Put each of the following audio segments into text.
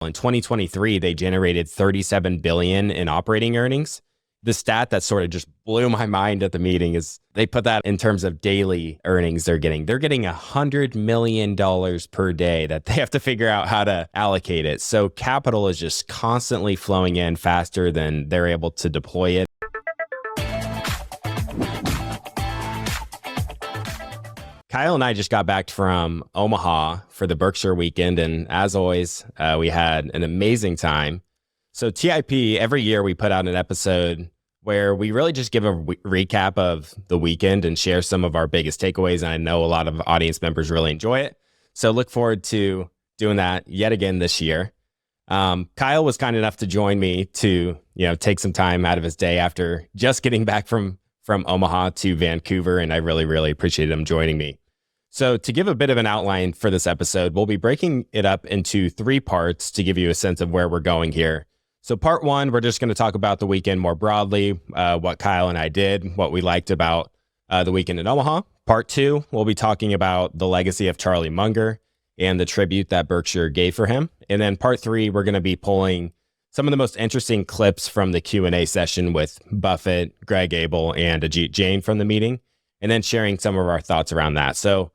In 2023, they generated $37 billion in operating earnings. The stat that sort of just blew my mind at the meeting is they put that in terms of daily earnings they're getting. They're getting $100 million per day that they have to figure out how to allocate it. So capital is just constantly flowing in faster than they're able to deploy it. Kyle and I just got back from Omaha for the Berkshire weekend, and as always, we had an amazing time. So TIP, every year we put out an episode where we really just give a recap of the weekend and share some of our biggest takeaways, and I know a lot of audience members really enjoy it. So look forward to doing that yet again this year. Kyle was kind enough to join me to take some time out of his day after just getting back from Omaha to Vancouver, and I really appreciated him joining me. So to give a bit of an outline for this episode, we'll be breaking it up into 3 parts to give you a sense of where we're going here. So part 1, we're just going to talk about the weekend more broadly, what Kyle and I did, what we liked about the weekend in Omaha. Part 2, we'll be talking about the legacy of Charlie Munger and the tribute that Berkshire gave for him. And then part 3, we're going to be pulling some of the most interesting clips from the Q&A session with Buffett, Greg Abel, and Ajit Jain from the meeting, and then sharing some of our thoughts around that. So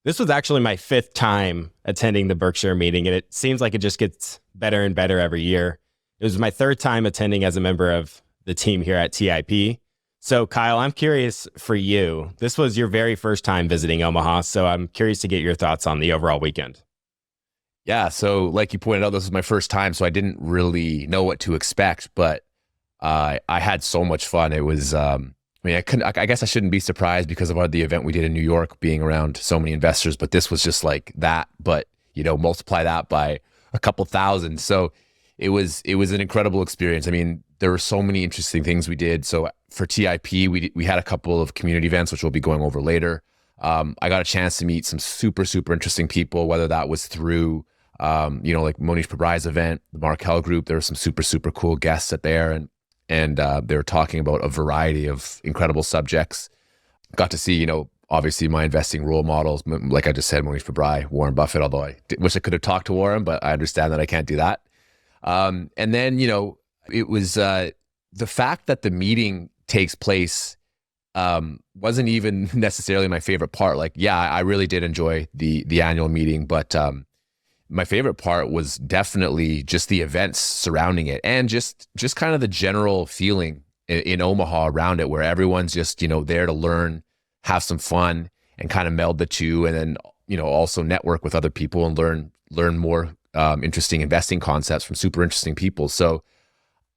this was actually my 5th time attending the Berkshire meeting, and it seems like it just gets better and better every year. It was my 3rd time attending as a member of the team here at TIP. So Kyle, I'm curious for you. This was your very first time visiting Omaha, so I'm curious to get your thoughts on the overall weekend. Yeah, so like you pointed out, this was my first time, so I didn't really know what to expect, but I had so much fun. It was, I guess I shouldn't be surprised because of the event we did in New York, being around so many investors, but this was just like that, but multiply that by a couple thousand. So it was an incredible experience. I mean, there were so many interesting things we did. So for TIP, we had a couple of community events, which we'll be going over later. I got a chance to meet some super interesting people, whether that was through like Monish Pabrai's event, the Markel Group. There were some super cool guests at there, and they were talking about a variety of incredible subjects. Got to see, obviously my investing role models, like I just said, Monish Pabrai, Warren Buffett, although I wish I could have talked to Warren, but I understand that I can't do that. And then, it was the fact that the meeting takes place wasn't even necessarily my favorite part. Like, yeah, I really did enjoy the annual meeting, but my favorite part was definitely just the events surrounding it, and just kind of the general feeling in Omaha around it, where everyone's just, there to learn, have some fun, and kind of meld the two, and then, also network with other people and learn more interesting investing concepts from super interesting people. So,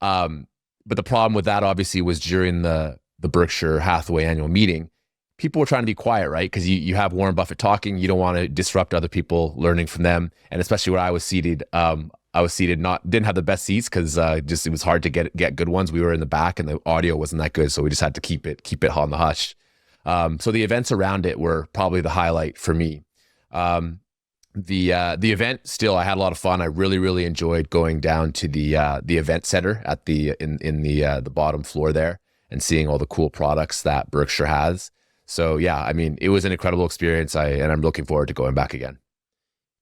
but the problem with that obviously was during the Berkshire Hathaway annual meeting, people were trying to be quiet, right? Because you have Warren Buffett talking, you don't want to disrupt other people learning from them. And especially where I was seated, didn't have the best seats because it was hard to get good ones. We were in the back and the audio wasn't that good, so we just had to keep it on the hush. So the events around it were probably the highlight for me. The event, still, I had a lot of fun. I really enjoyed going down to the event center at in the bottom floor there and seeing all the cool products that Berkshire has. So yeah, I mean, it was an incredible experience. And I'm looking forward to going back again.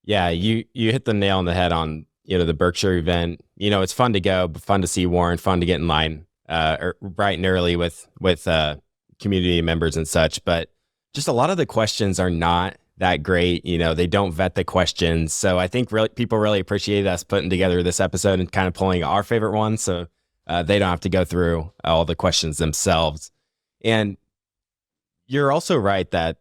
Yeah, you hit the nail on the head on the Berkshire event. It's fun to go, fun to see Warren, fun to get in line bright and early with community members and such. But just a lot of the questions are not that great. They don't vet the questions. So I think people really appreciate us putting together this episode and kind of pulling our favorite ones, so they don't have to go through all the questions themselves. And you're also right that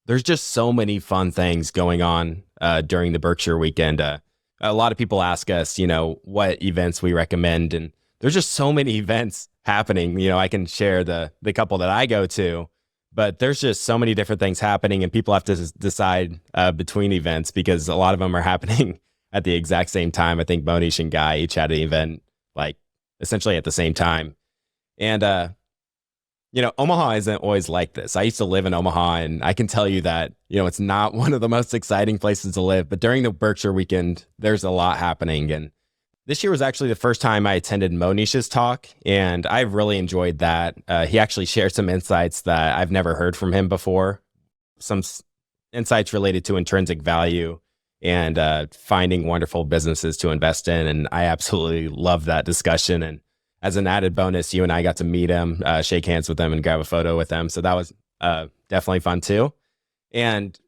there's just so many fun things going on during the Berkshire weekend. A lot of people ask us, what events we recommend, and there's just so many events happening. I can share the couple that I go to, but there's just so many different things happening, and people have to decide between events because a lot of them are happening at the exact same time. I think Monish and Guy each had an event like essentially at the same time. And Omaha isn't always like this. I used to live in Omaha, and I can tell you that, it's not one of the most exciting places to live. But during the Berkshire weekend, there's a lot happening. And this year was actually the first time I attended Monish's talk, and I really enjoyed that. He actually shared some insights that I've never heard from him before, some insights related to intrinsic value and finding wonderful businesses to invest in. And I absolutely love that discussion. And as an added bonus, you and I got to meet him, shake hands with him, and grab a photo with him. So that was definitely fun too. And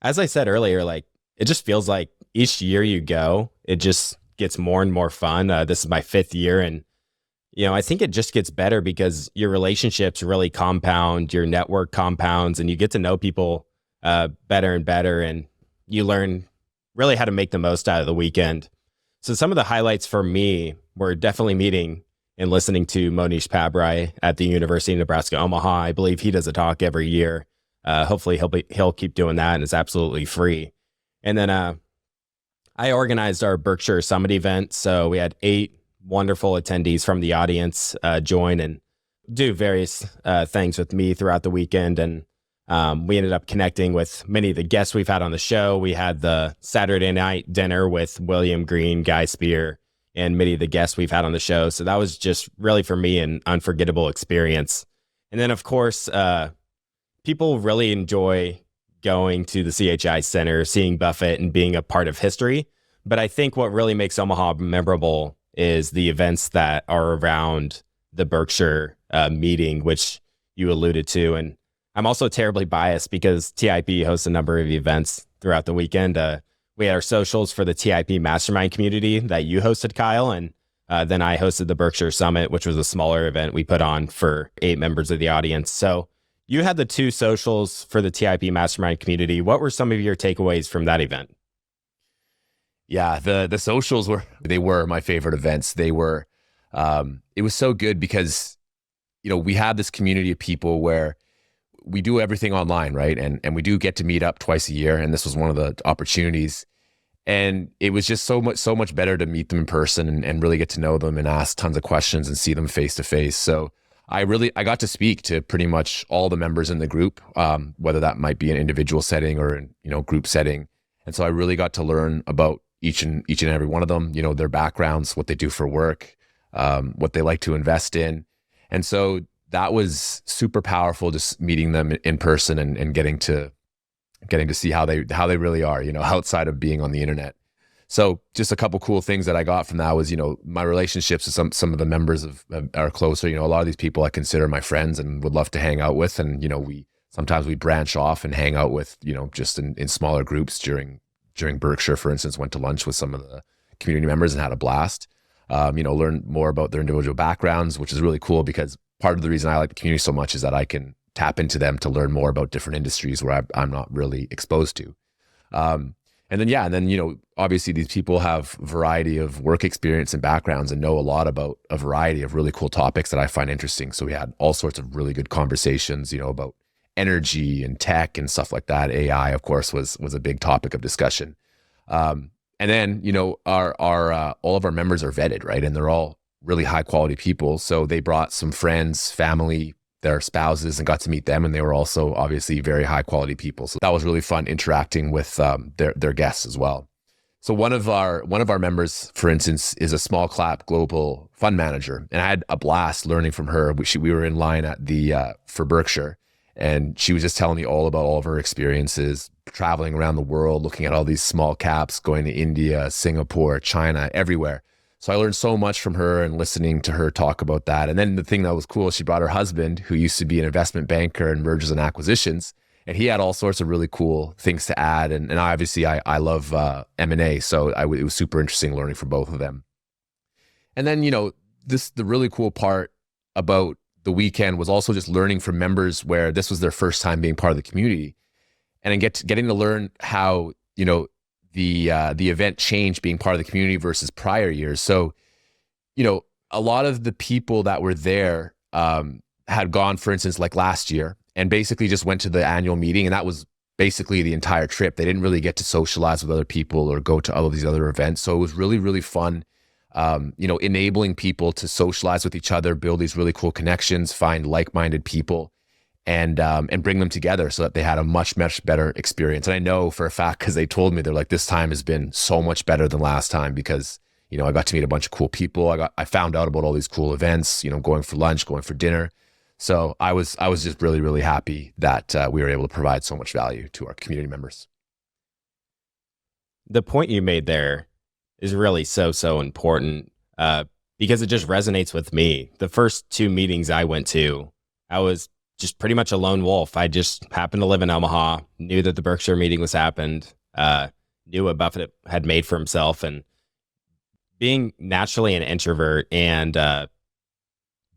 as I said earlier, like it just feels like each year you go, it just gets more and more fun. This is my 5th year, and I think it just gets better because your relationships really compound, your network compounds, and you get to know people better and better, and you learn really how to make the most out of the weekend. So some of the highlights for me were definitely meeting and listening to Monish Pabrai at the University of Nebraska, Omaha. I believe he does a talk every year. Hopefully he'll keep doing that, and it's absolutely free. And then I organized our Berkshire Summit event. So we had 8 wonderful attendees from the audience join and do various things with me throughout the weekend. And we ended up connecting with many of the guests we've had on the show. We had the Saturday night dinner with William Green, Guy Spear, and many of the guests we've had on the show. So that was just really, for me, an unforgettable experience. And then, of course, people really enjoy going to the CHI Center, seeing Buffett and being a part of history. But I think what really makes Omaha memorable is the events that are around the Berkshire meeting, which you alluded to. And I'm also terribly biased because TIP hosts a number of events throughout the weekend. We had our socials for the TIP mastermind community that you hosted, Kyle. And then I hosted the Berkshire Summit, which was a smaller event we put on for 8 members of the audience. So you had the 2 socials for the TIP mastermind community. What were some of your takeaways from that event? Yeah, the socials were my favorite events. They were, it was so good because, we have this community of people where we do everything online, right? And we do get to meet up twice a year. And this was one of the opportunities. And it was just so much better to meet them in person and really get to know them and ask tons of questions and see them face to face. So I got to speak to pretty much all the members in the group, whether that might be an individual setting or an, group setting. And so I really got to learn about each and every one of them, their backgrounds, what they do for work, what they like to invest in. And so that was super powerful, just meeting them in person and getting to see how they really are, outside of being on the internet. So just a couple cool things that I got from that was, my relationships with some of the members are closer. A lot of these people I consider my friends and would love to hang out with. And, sometimes we branch off and hang out with, just in smaller groups during Berkshire, for instance. Went to lunch with some of the community members and had a blast. Learn more about their individual backgrounds, which is really cool because part of the reason I like the community so much is that I can tap into them to learn more about different industries where I'm not really exposed to. And then, obviously these people have a variety of work experience and backgrounds and know a lot about a variety of really cool topics that I find interesting. So we had all sorts of really good conversations, about energy and tech and stuff like that. AI, of course, was a big topic of discussion. And then, our all of our members are vetted, right? And they're all really high quality people. So they brought some friends, family, their spouses, and got to meet them. And they were also obviously very high quality people. So that was really fun interacting with their guests as well. So one of our members, for instance, is a small cap global fund manager. And I had a blast learning from her. We were in line at for Berkshire. And she was just telling me all about all of her experiences, traveling around the world, looking at all these small caps, going to India, Singapore, China, everywhere. So I learned so much from her and listening to her talk about that. And then the thing that was cool, she brought her husband, who used to be an investment banker in mergers and acquisitions, and he had all sorts of really cool things to add. And obviously I love M&A, so it was super interesting learning from both of them. And then, the really cool part about the weekend was also just learning from members where this was their first time being part of the community, and then getting to learn how, the event changed being part of the community versus prior years. So, a lot of the people that were there had gone, for instance, like last year, and basically just went to the annual meeting, and that was basically the entire trip. They didn't really get to socialize with other people or go to all of these other events. So it was really, really fun, enabling people to socialize with each other, build these really cool connections, find like-minded people, and bring them together so that they had a much, much better experience. And I know for a fact, because they told me, they're like, this time has been so much better than last time because, I got to meet a bunch of cool people. I found out about all these cool events, going for lunch, going for dinner. So I was just really, really happy that we were able to provide so much value to our community members. the point you made there is really so important because it just resonates with me. The first two meetings I went to, I was just pretty much a lone wolf. I just happened to live in Omaha, knew that the Berkshire meeting was happened, knew what Buffett had made for himself, and being naturally an introvert and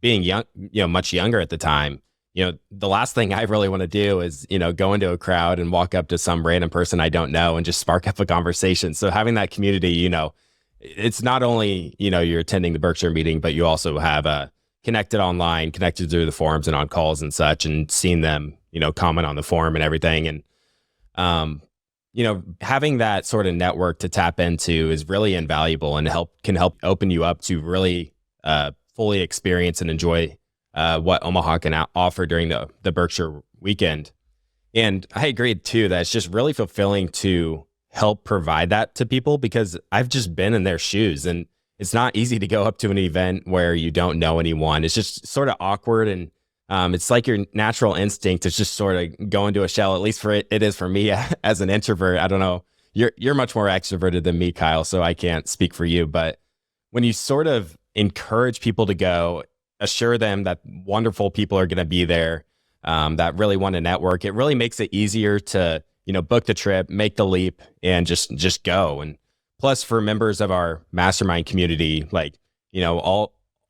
being young, much younger at the time, the last thing I really want to do is, go into a crowd and walk up to some random person I don't know and just spark up a conversation. So having that community, it's not only, you're attending the Berkshire meeting, but you also have connected online, connected through the forums and on calls and such, and seeing them, comment on the forum and everything. And, having that sort of network to tap into is really invaluable and can help open you up to really fully experience and enjoy what Omaha can offer during the Berkshire weekend. And I agree too that it's just really fulfilling to help provide that to people, because I've just been in their shoes, and it's not easy to go up to an event where you don't know anyone. It's just sort of awkward, and it's like your natural instinct is just sort of go into a shell. At least it is for me as an introvert. I don't know. You're much more extroverted than me, Kyle, so I can't speak for you. But when you sort of encourage people to go, assure them that wonderful people are going to be there, that really want to network, it really makes it easier to, book the trip, make the leap, and just go. And plus, for members of our mastermind community,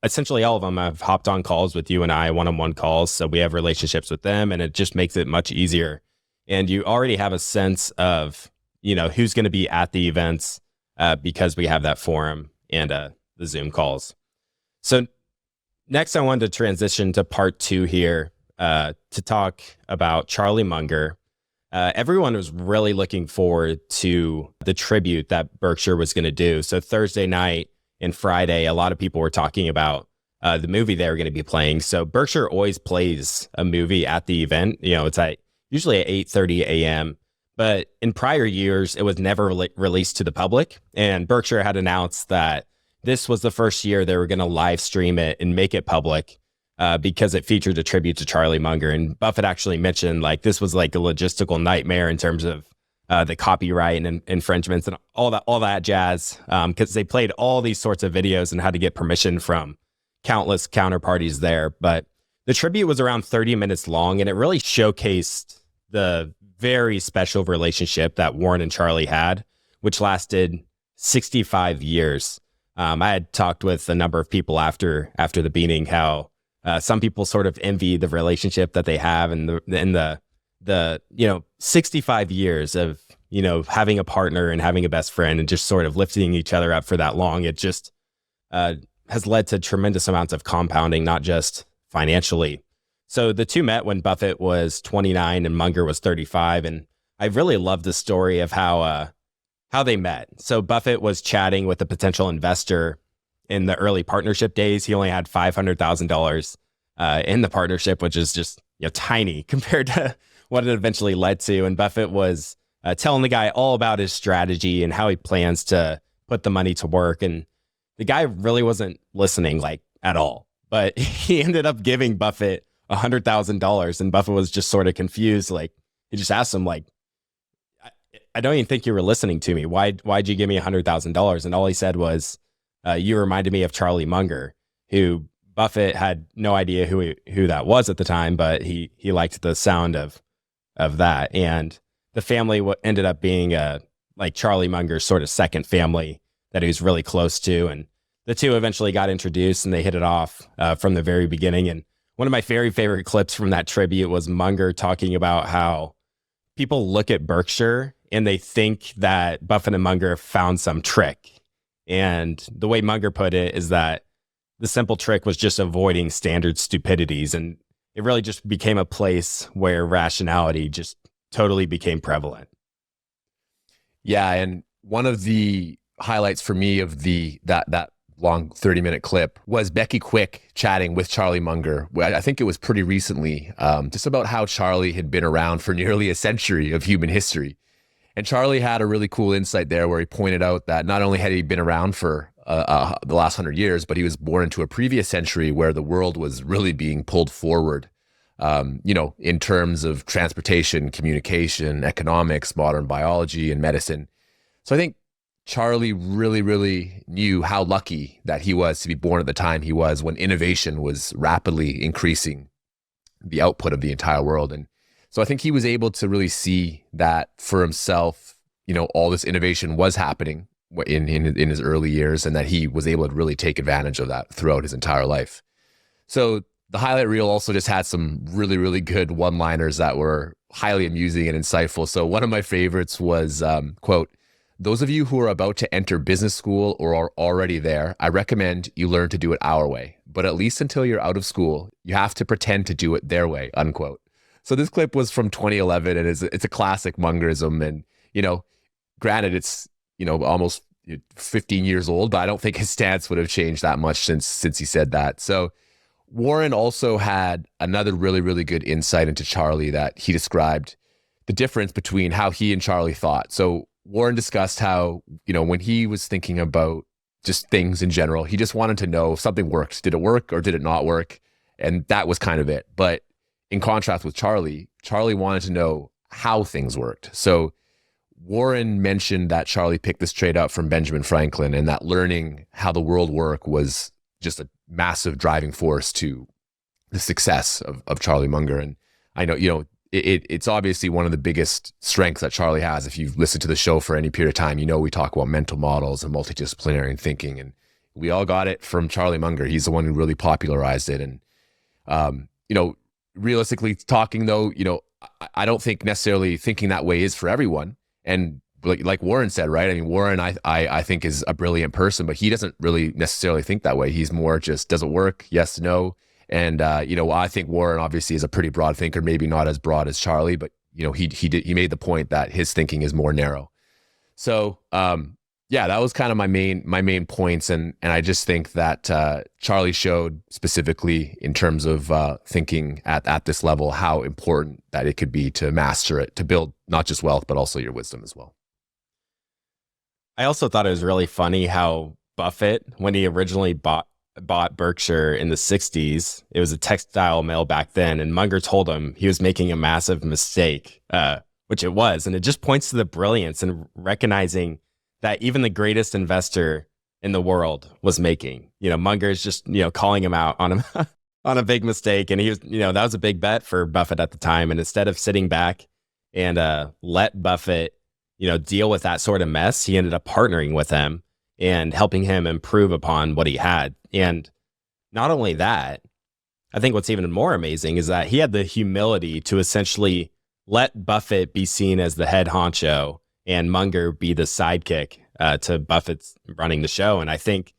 essentially all of them have hopped on calls with you and I, one-on-one calls. So we have relationships with them, and it just makes it much easier. And you already have a sense of, who's going to be at the events because we have that forum and the Zoom calls. So next, I wanted to transition to part 2 here to talk about Charlie Munger. Everyone was really looking forward to the tribute that Berkshire was going to do. So Thursday night and Friday, a lot of people were talking about the movie they were going to be playing. So Berkshire always plays a movie at the event. It's usually at 8:30 a.m. But in prior years, it was never released to the public. And Berkshire had announced that this was the first year they were going to live stream it and make it public because it featured a tribute to Charlie Munger. And Buffett actually mentioned this was like a logistical nightmare in terms of the copyright and infringements and all that jazz, because they played all these sorts of videos and had to get permission from countless counterparties there. But the tribute was around 30 minutes long, and it really showcased the very special relationship that Warren and Charlie had, which lasted 65 years. I had talked with a number of people after the meeting how some people sort of envy the relationship that they have, and the 65 years of having a partner and having a best friend and just sort of lifting each other up for that long. It just has led to tremendous amounts of compounding, not just financially. So the two met when Buffett was 29 and Munger was 35, and I really love the story of how they met. So Buffett was chatting with a potential investor in the early partnership days. He only had $500,000 in the partnership, which is just tiny compared to what it eventually led to. And Buffett was telling the guy all about his strategy and how he plans to put the money to work. And the guy really wasn't listening at all, but he ended up giving Buffett $100,000. And Buffett was just sort of confused. He just asked him, I don't even think you were listening to me. Why'd you give me $100,000? And all he said was, you reminded me of Charlie Munger, who Buffett had no idea who that was at the time, but he liked the sound of that. And the family ended up being Charlie Munger's sort of second family that he was really close to. And the two eventually got introduced, and they hit it off from the very beginning. And one of my very favorite clips from that tribute was Munger talking about how people look at Berkshire and they think that Buffett and Munger found some trick. And the way Munger put it is that the simple trick was just avoiding standard stupidities. And it really just became a place where rationality just totally became prevalent. Yeah. And one of the highlights for me of that long 30-minute clip was Becky Quick chatting with Charlie Munger. I think it was pretty recently, just about how Charlie had been around for nearly a century of human history. And Charlie had a really cool insight there where he pointed out that not only had he been around for the last 100 years, but he was born into a previous century where the world was really being pulled forward, in terms of transportation, communication, economics, modern biology, and medicine. So I think Charlie really, really knew how lucky that he was to be born at the time he was, when innovation was rapidly increasing the output of the entire world. And so I think he was able to really see that for himself, all this innovation was happening in his early years, and that he was able to really take advantage of that throughout his entire life. So the highlight reel also just had some really, really good one-liners that were highly amusing and insightful. So one of my favorites was, quote, "Those of you who are about to enter business school or are already there, I recommend you learn to do it our way. But at least until you're out of school, you have to pretend to do it their way," unquote. So this clip was from 2011, and it's a classic Mungerism. And, granted, it's, almost 15 years old, but I don't think his stance would have changed that much since he said that. So Warren also had another really, really good insight into Charlie, that he described the difference between how he and Charlie thought. So Warren discussed how, when he was thinking about just things in general, he just wanted to know if something worked. Did it work or did it not work? And that was kind of it. But in contrast with Charlie wanted to know how things worked. So Warren mentioned that Charlie picked this trade up from Benjamin Franklin, and that learning how the world worked was just a massive driving force to the success of Charlie Munger. And I know, it's obviously one of the biggest strengths that Charlie has. If you've listened to the show for any period of time, we talk about mental models and multidisciplinary thinking, and we all got it from Charlie Munger. He's the one who really popularized it. And, realistically talking though, I don't think necessarily thinking that way is for everyone. And like Warren said, right? I mean, Warren, I think is a brilliant person, but he doesn't really necessarily think that way. He's more just, does it work? Yes, no. And, I think Warren obviously is a pretty broad thinker, maybe not as broad as Charlie, but, he made the point that his thinking is more narrow. So, that was kind of my main points. And I just think that Charlie showed specifically in terms of thinking at this level, how important that it could be to master it, to build not just wealth, but also your wisdom as well. I also thought it was really funny how Buffett, when he originally bought Berkshire in the 60s, it was a textile mill back then, and Munger told him he was making a massive mistake, which it was. And it just points to the brilliance and recognizing that even the greatest investor in the world was making. Munger is just, calling him out on on a big mistake. And he was, that was a big bet for Buffett at the time. And instead of sitting back and let Buffett, deal with that sort of mess, he ended up partnering with him and helping him improve upon what he had. And not only that, I think what's even more amazing is that he had the humility to essentially let Buffett be seen as the head honcho and Munger be the sidekick to Buffett's running the show. And I think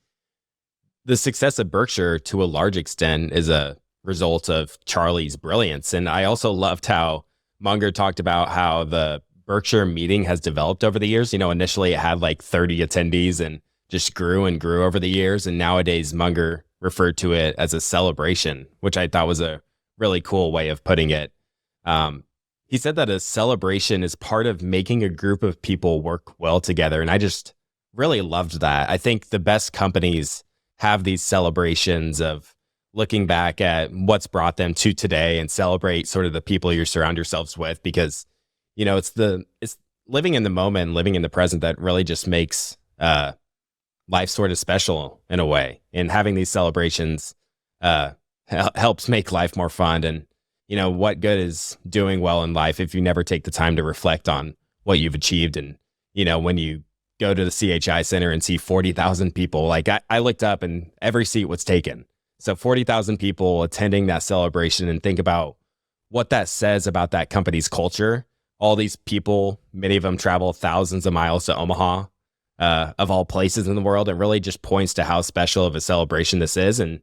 the success of Berkshire, to a large extent, is a result of Charlie's brilliance. And I also loved how Munger talked about how the Berkshire meeting has developed over the years. Initially it had like 30 attendees and just grew and grew over the years. And nowadays Munger referred to it as a celebration, which I thought was a really cool way of putting it. He said that a celebration is part of making a group of people work well together. And I just really loved that. I think the best companies have these celebrations of looking back at what's brought them to today and celebrate sort of the people you surround yourselves with, because, it's living in the moment, living in the present that really just makes life sort of special in a way. And having these celebrations helps make life more fun. And what good is doing well in life if you never take the time to reflect on what you've achieved? And, when you go to the CHI Center and see 40,000 people, like I looked up and every seat was taken. So 40,000 people attending that celebration, and think about what that says about that company's culture. All these people, many of them travel thousands of miles to Omaha, of all places in the world. It really just points to how special of a celebration this is. And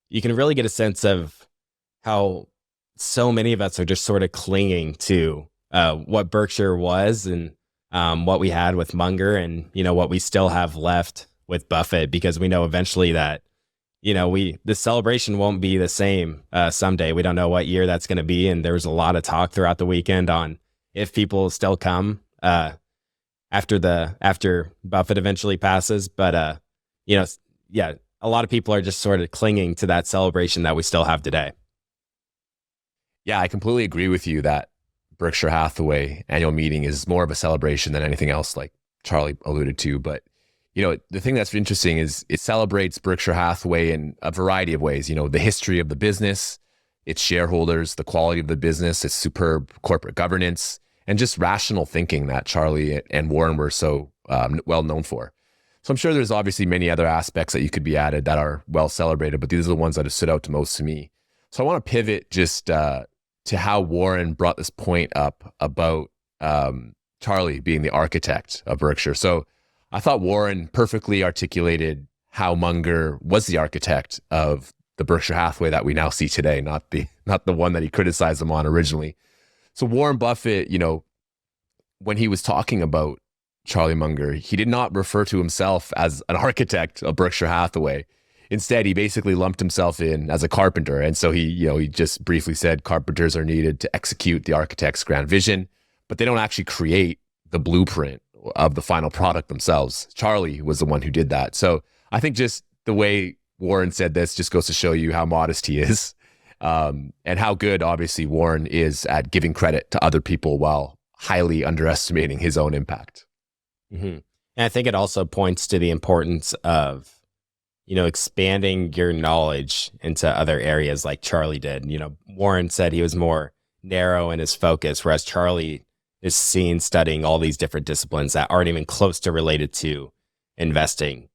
you can really get a sense of how so many of us are just sort of clinging to what Berkshire was, and what we had with Munger, and what we still have left with Buffett, because we know eventually that the celebration won't be the same someday. We don't know what year that's going to be, and there was a lot of talk throughout the weekend on if people still come after Buffett eventually passes. But a lot of people are just sort of clinging to that celebration that we still have today. Yeah, I completely agree with you that Berkshire Hathaway annual meeting is more of a celebration than anything else like Charlie alluded to. But, the thing that's interesting is it celebrates Berkshire Hathaway in a variety of ways. The history of the business, its shareholders, the quality of the business, its superb corporate governance, and just rational thinking that Charlie and Warren were so well known for. So I'm sure there's obviously many other aspects that you could be added that are well celebrated, but these are the ones that have stood out to most to me. So I want to pivot just to how Warren brought this point up about Charlie being the architect of Berkshire. So I thought Warren perfectly articulated how Munger was the architect of the Berkshire Hathaway that we now see today, not the one that he criticized him on originally. So Warren Buffett, when he was talking about Charlie Munger, he did not refer to himself as an architect of Berkshire Hathaway. Instead, he basically lumped himself in as a carpenter. And so he just briefly said carpenters are needed to execute the architect's grand vision, but they don't actually create the blueprint of the final product themselves. Charlie was the one who did that. So I think just the way Warren said this just goes to show you how modest he is, and how good, obviously, Warren is at giving credit to other people while highly underestimating his own impact. Mm-hmm. And I think it also points to the importance of, expanding your knowledge into other areas like Charlie did. Warren said he was more narrow in his focus, whereas Charlie is seen studying all these different disciplines that aren't even close to related to investing.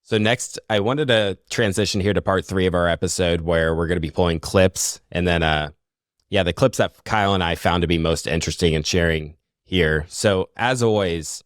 So next, I wanted to transition here to part 3 of our episode, where we're going to be pulling clips. And then, the clips that Kyle and I found to be most interesting and sharing here. So as always,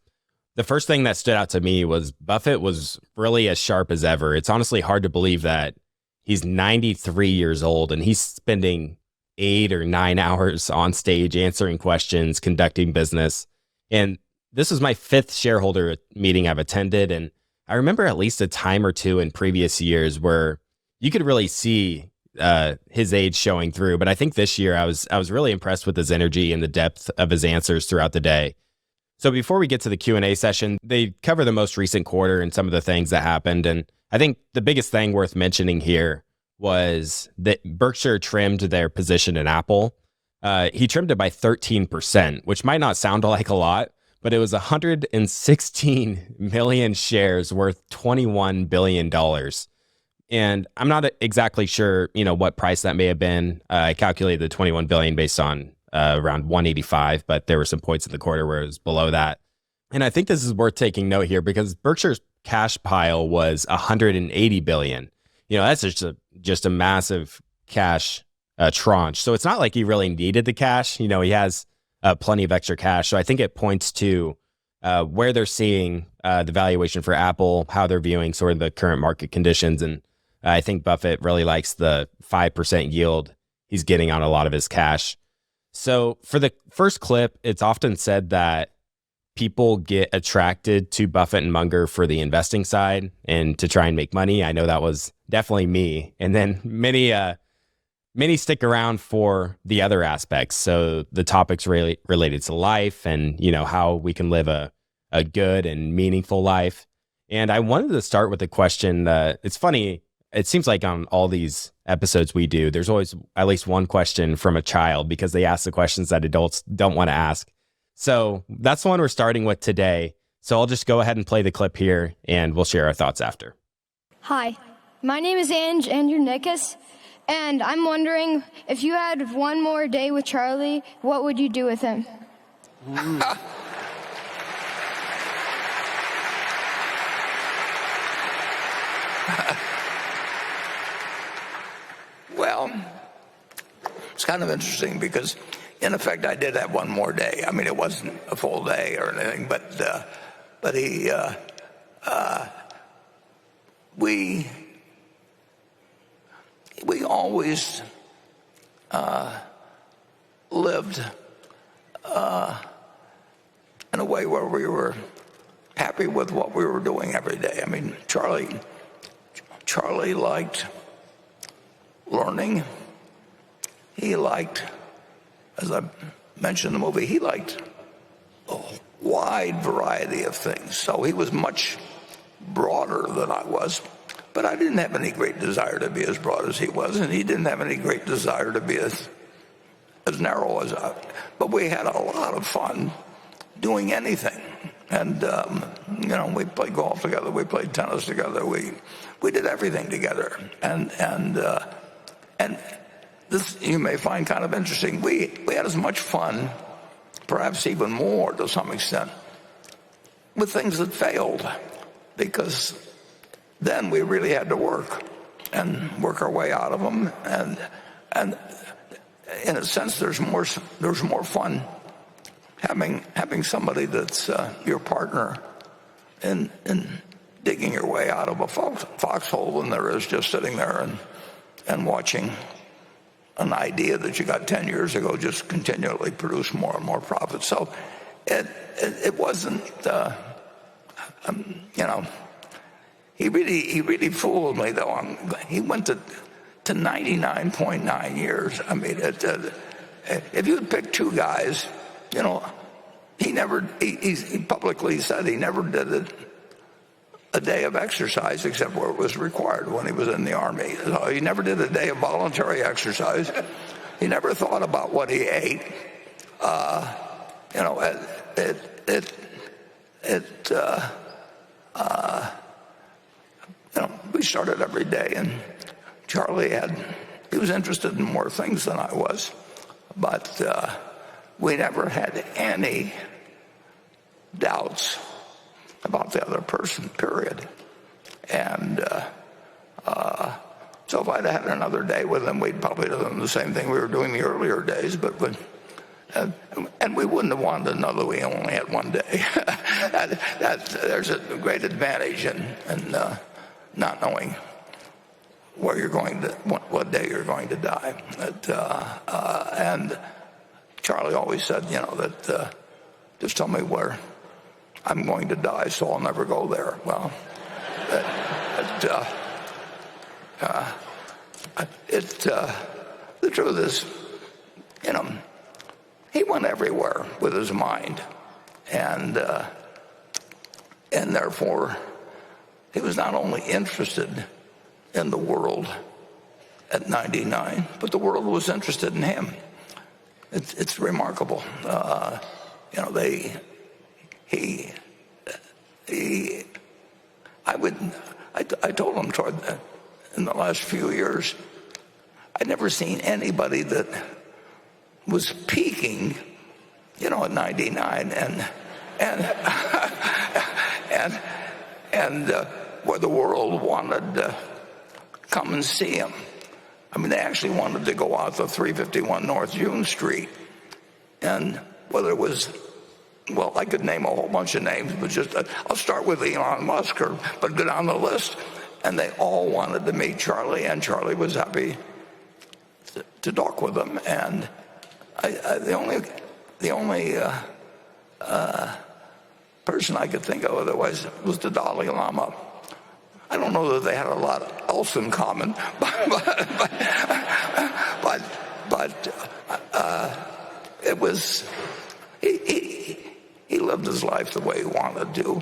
the first thing that stood out to me was Buffett was really as sharp as ever. It's honestly hard to believe that he's 93 years old and he's spending 8 or 9 hours on stage answering questions, conducting business. And this is my 5th shareholder meeting I've attended. And I remember at least a time or two in previous years where you could really see his age showing through. But I think this year I was really impressed with his energy and the depth of his answers throughout the day. So before we get to the Q&A session, they cover the most recent quarter and some of the things that happened. And I think the biggest thing worth mentioning here was that Berkshire trimmed their position in Apple. He trimmed it by 13%, which might not sound like a lot, but it was 116 million shares worth $21 billion. And I'm not exactly sure, what price that may have been. I calculated the 21 billion based on around 185, but there were some points in the quarter where it was below that. And I think this is worth taking note here because Berkshire's cash pile was 180 billion. That's just a massive cash tranche. So it's not like he really needed the cash. He has plenty of extra cash. So I think it points to where they're seeing the valuation for Apple, how they're viewing sort of the current market conditions. And I think Buffett really likes the 5% yield he's getting on a lot of his cash. So for the first clip, it's often said that people get attracted to Buffett and Munger for the investing side and to try and make money. I know that was definitely me. And then many stick around for the other aspects. So the topics really related to life and, how we can live a good and meaningful life. And I wanted to start with a question that it's funny. It seems like on all these episodes we do, there's always at least one question from a child because they ask the questions that adults don't want to ask. So that's the one we're starting with today. So I'll just go ahead and play the clip here and we'll share our thoughts after. Hi, my name is Andrew Nickus, and I'm wondering if you had one more day with Charlie, what would you do with him? Well, it's kind of interesting because, in effect, I did have one more day. I mean, it wasn't a full day or anything, but we always lived in a way where we were happy with what we were doing every day. I mean, Charlie liked learning. He liked, as I mentioned in the movie, he liked a wide variety of things. So he was much broader than I was. But I didn't have any great desire to be as broad as he was, and he didn't have any great desire to be as narrow as I. But we had a lot of fun doing anything. And we played golf together. We played tennis together. We did everything together. And this you may find kind of interesting. We had as much fun, perhaps even more to some extent, with things that failed, because then we really had to work our way out of them. And in a sense, there's more fun having somebody that's your partner in digging your way out of a foxhole than there is just sitting there and watching an idea that you got 10 years ago just continually produce more and more profit. So it wasn't, he really fooled me, though. He went to 99.9 years. I mean, if you would pick two guys, he publicly said he never did a day of exercise except where it was required when he was in the Army. So he never did a day of voluntary exercise. He never thought about what he ate. We started every day, and Charlie he was interested in more things than I was, but we never had any doubts about the other person, period. And so if I'd had another day with him, we'd probably done the same thing we were doing the earlier days, and we wouldn't have wanted to know that we only had one day. There's a great advantage in not knowing where you're going to, what day you're going to die. And Charlie always said, that just tell me where I'm going to die, so I'll never go there. Well, the truth is, he went everywhere with his mind, and therefore he was not only interested in the world at 99, but the world was interested in him. It's remarkable. I told him in the last few years, I'd never seen anybody that was peaking, at 99 and where the world wanted to come and see him. I mean, they actually wanted to go out to 351 North June Street, and whether it was, well, I could name a whole bunch of names, but just I'll start with Elon Musk, but go down the list, and they all wanted to meet Charlie, and Charlie was happy to talk with them. And the only person I could think of otherwise was the Dalai Lama. I don't know that they had a lot else in common, but it was he lived his life the way he wanted to,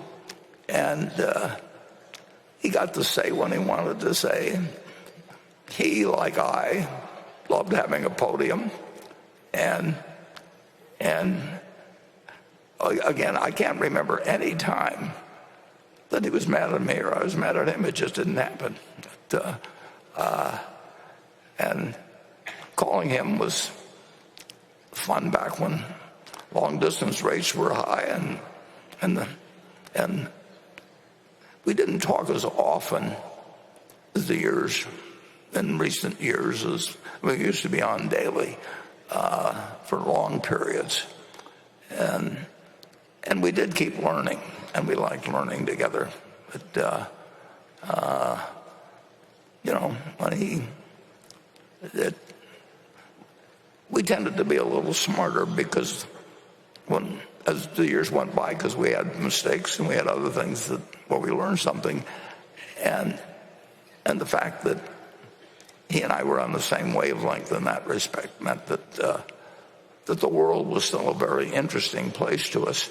and he got to say what he wanted to say. He, like I, loved having a podium, and again, I can't remember any time that he was mad at me or I was mad at him. It just didn't happen. And calling him was fun back when long distance rates were high, and we didn't talk as often as in recent years as we used to be on daily for long periods, and we did keep learning, and we liked learning together. But we tended to be a little smarter because as the years went by, because we had mistakes and we had other things where we learned something, and the fact that he and I were on the same wavelength in that respect meant that the world was still a very interesting place to us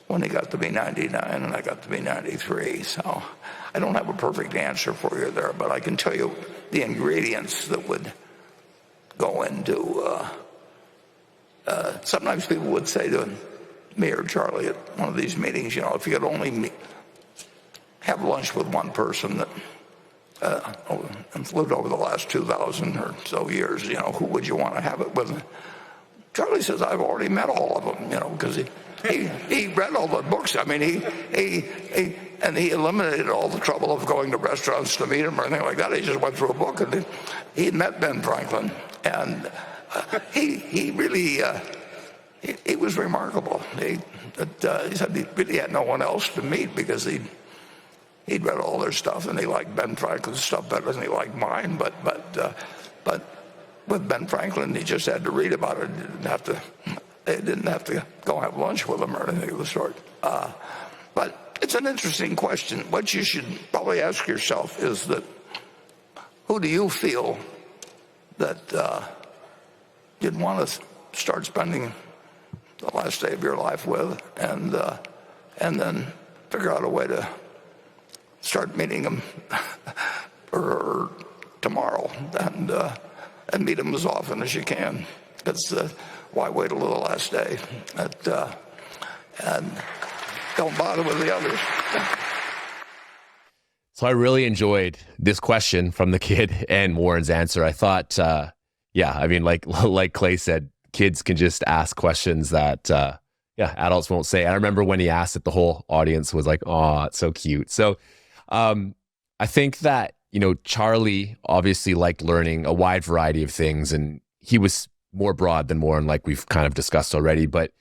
when he got to be 99 and I got to be 93. So I don't have a perfect answer for you there, but I can tell you the ingredients that would go into. Sometimes people would say to me or Charlie at one of these meetings, if you could only have lunch with one person that lived over the last 2,000 or so years, who would you want to have it with? Charlie says, I've already met all of them, because he read all the books. I mean, he eliminated all the trouble of going to restaurants to meet him or anything like that. He just went through a book, and he had met Ben Franklin, and he really he was remarkable. He said he really had no one else to meet because he'd read all their stuff, and he liked Ben Franklin's stuff better than he liked mine. But with Ben Franklin, he just had to read about it. They didn't have to go have lunch with him or anything of the sort. But it's an interesting question. What you should probably ask yourself is that, who do you feel that you'd want to start spending the last day of your life with, and then figure out a way to start meeting them or tomorrow, and meet them as often as you can. Because why wait till the last day? And don't bother with the others. So I really enjoyed this question from the kid and Warren's answer. I thought, I mean, like Clay said, kids can just ask questions that, adults won't say. I remember when he asked it, the whole audience was like, "Oh, it's so cute." So I think that, Charlie obviously liked learning a wide variety of things, and he was more broad than Warren, like we've kind of discussed already. But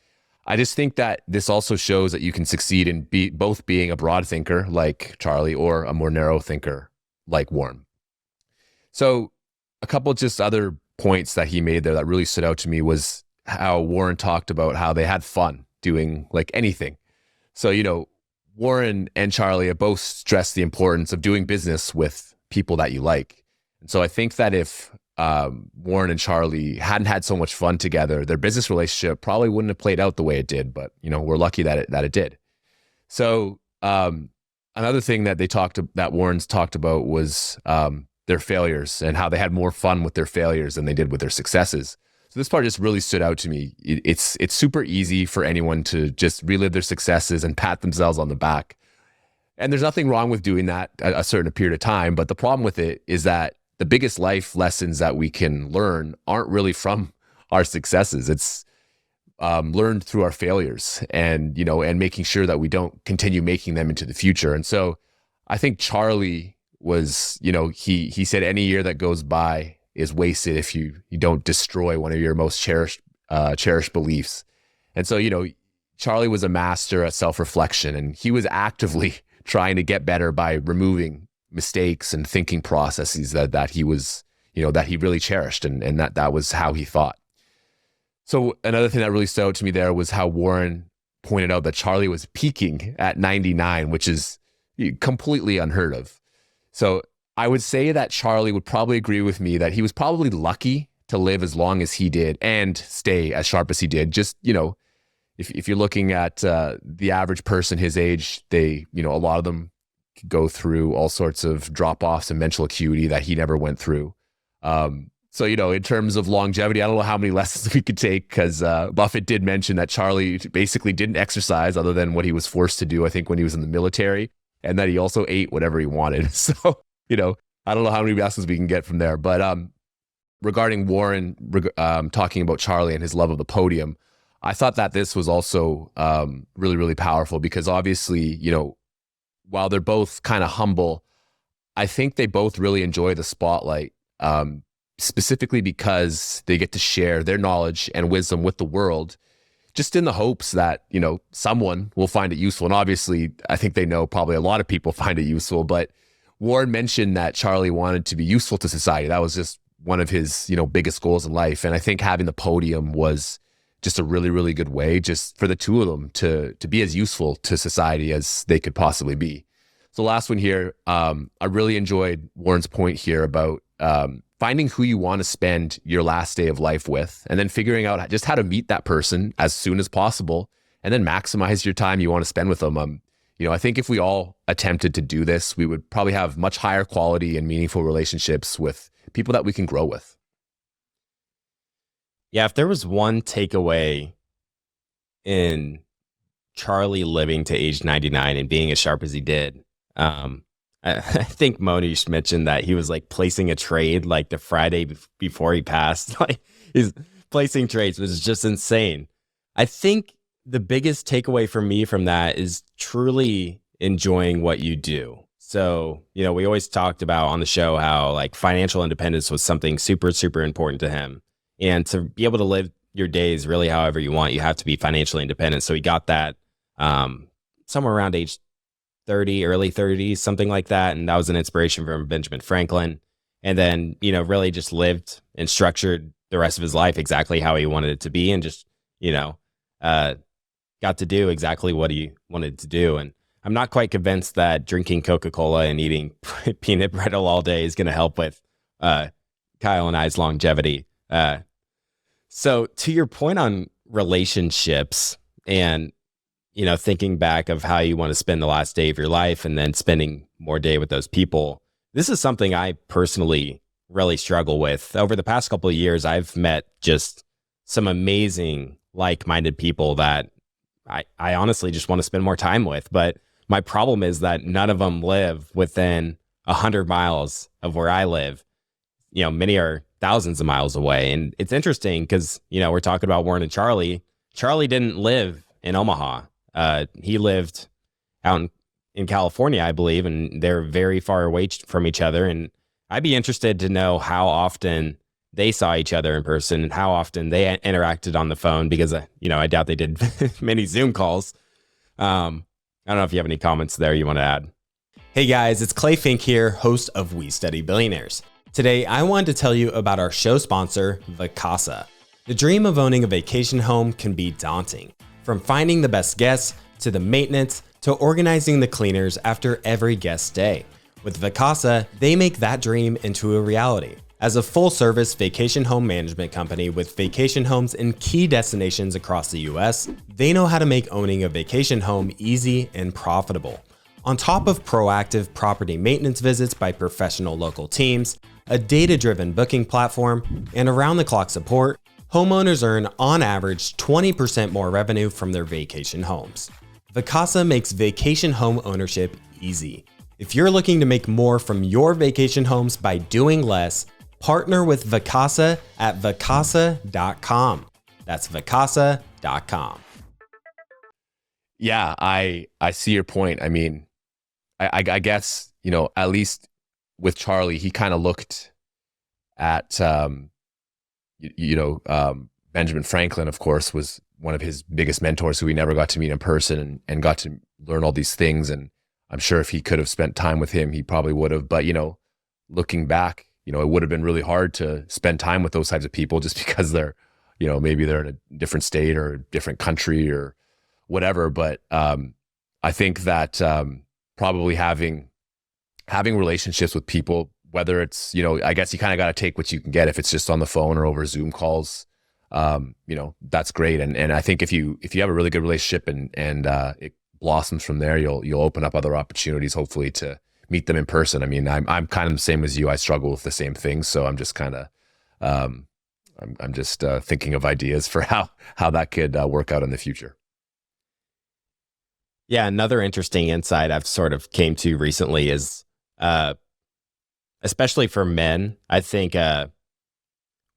I just think that this also shows that you can succeed in both being a broad thinker like Charlie or a more narrow thinker like Warren. So a couple just other points that he made there that really stood out to me was how Warren talked about how they had fun doing like anything. So, Warren and Charlie have both stressed the importance of doing business with people that you like. And so I think that if Warren and Charlie hadn't had so much fun together, their business relationship probably wouldn't have played out the way it did. But, we're lucky that it did. So another thing that Warren's talked about was their failures and how they had more fun with their failures than they did with their successes. So this part just really stood out to me. It's super easy for anyone to just relive their successes and pat themselves on the back. And there's nothing wrong with doing that at a certain period of time. But the problem with it is that the biggest life lessons that we can learn aren't really from our successes. It's learned through our failures and making sure that we don't continue making them into the future. And so I think Charlie was, he said any year that goes by is wasted if you don't destroy one of your most cherished beliefs. And so, Charlie was a master at self-reflection, and he was actively trying to get better by removing mistakes and thinking processes that he was, that he really cherished, and that was how he thought. So another thing that really stood out to me there was how Warren pointed out that Charlie was peaking at 99, which is completely unheard of. So I would say that Charlie would probably agree with me that he was probably lucky to live as long as he did and stay as sharp as he did. Just, if you're looking at the average person his age, they, a lot of them go through all sorts of drop-offs and mental acuity that he never went through. So, in terms of longevity, I don't know how many lessons we could take, because Buffett did mention that Charlie basically didn't exercise other than what he was forced to do, I think, when he was in the military, and that he also ate whatever he wanted. So, I don't know how many lessons we can get from there. But regarding Warren talking about Charlie and his love of the podium, I thought that this was also really, really powerful, because obviously, while they're both kind of humble, I think they both really enjoy the spotlight, specifically because they get to share their knowledge and wisdom with the world, just in the hopes that, someone will find it useful. And obviously, I think they know probably a lot of people find it useful, but Warren mentioned that Charlie wanted to be useful to society. That was just one of his, biggest goals in life. And I think having the podium was just a really, really good way just for the two of them to be as useful to society as they could possibly be. So last one here, I really enjoyed Warren's point here about finding who you want to spend your last day of life with, and then figuring out just how to meet that person as soon as possible, and then maximize your time you want to spend with them. I think if we all attempted to do this, we would probably have much higher quality and meaningful relationships with people that we can grow with. Yeah, if there was one takeaway in Charlie living to age 99 and being as sharp as he did. I think Monish mentioned that he was like placing a trade like the Friday before he passed. Like he's placing trades, which is just insane. I think the biggest takeaway for me from that is truly enjoying what you do. So, we always talked about on the show how like financial independence was something super, super important to him. And to be able to live your days really however you want, you have to be financially independent. So he got that somewhere around age 30, early 30s, something like that. And that was an inspiration from Benjamin Franklin. And then, really just lived and structured the rest of his life exactly how he wanted it to be, and just, got to do exactly what he wanted to do. And I'm not quite convinced that drinking Coca-Cola and eating peanut brittle all day is going to help with Kyle and I's longevity. So to your point on relationships and, thinking back of how you want to spend the last day of your life and then spending more day with those people, this is something I personally really struggle with. Over the past couple of years, I've met just some amazing like-minded people that I honestly just want to spend more time with. But my problem is that none of them live within 100 miles of where I live. Many are thousands of miles away. And it's interesting because, we're talking about Warren and Charlie. Charlie didn't live in Omaha. He lived out in California, I believe, and they're very far away from each other. And I'd be interested to know how often they saw each other in person and how often they interacted on the phone, because, I doubt they did many Zoom calls. I don't know if you have any comments there you want to add. Hey guys, it's Clay Fink here, host of We Study Billionaires. Today, I wanted to tell you about our show sponsor, Vacasa. The dream of owning a vacation home can be daunting. From finding the best guests, to the maintenance, to organizing the cleaners after every guest stay. With Vacasa, they make that dream into a reality. As a full-service vacation home management company with vacation homes in key destinations across the US, they know how to make owning a vacation home easy and profitable. On top of proactive property maintenance visits by professional local teams, a data-driven booking platform, and around-the-clock support, homeowners earn on average 20% more revenue from their vacation homes. Vacasa makes vacation home ownership easy. If you're looking to make more from your vacation homes by doing less, partner with Vacasa at vacasa.com. That's vacasa.com. Yeah, I see your point. I mean, I guess, at least with Charlie, he kind of looked at, Benjamin Franklin, of course, was one of his biggest mentors who we never got to meet in person and got to learn all these things. And I'm sure if he could have spent time with him, he probably would have. But, looking back, it would have been really hard to spend time with those types of people just because they're, maybe they're in a different state or a different country or whatever. But I think that probably having relationships with people, whether it's, I guess you kind of got to take what you can get. If it's just on the phone or over Zoom calls, that's great. And I think if you have a really good relationship and it blossoms from there, you'll open up other opportunities, hopefully, to meet them in person. I mean, I'm kind of the same as you. I struggle with the same things. So I'm just kind of, I'm just thinking of ideas for how that could work out in the future. Yeah, another interesting insight I've sort of came to recently is, especially for men, I think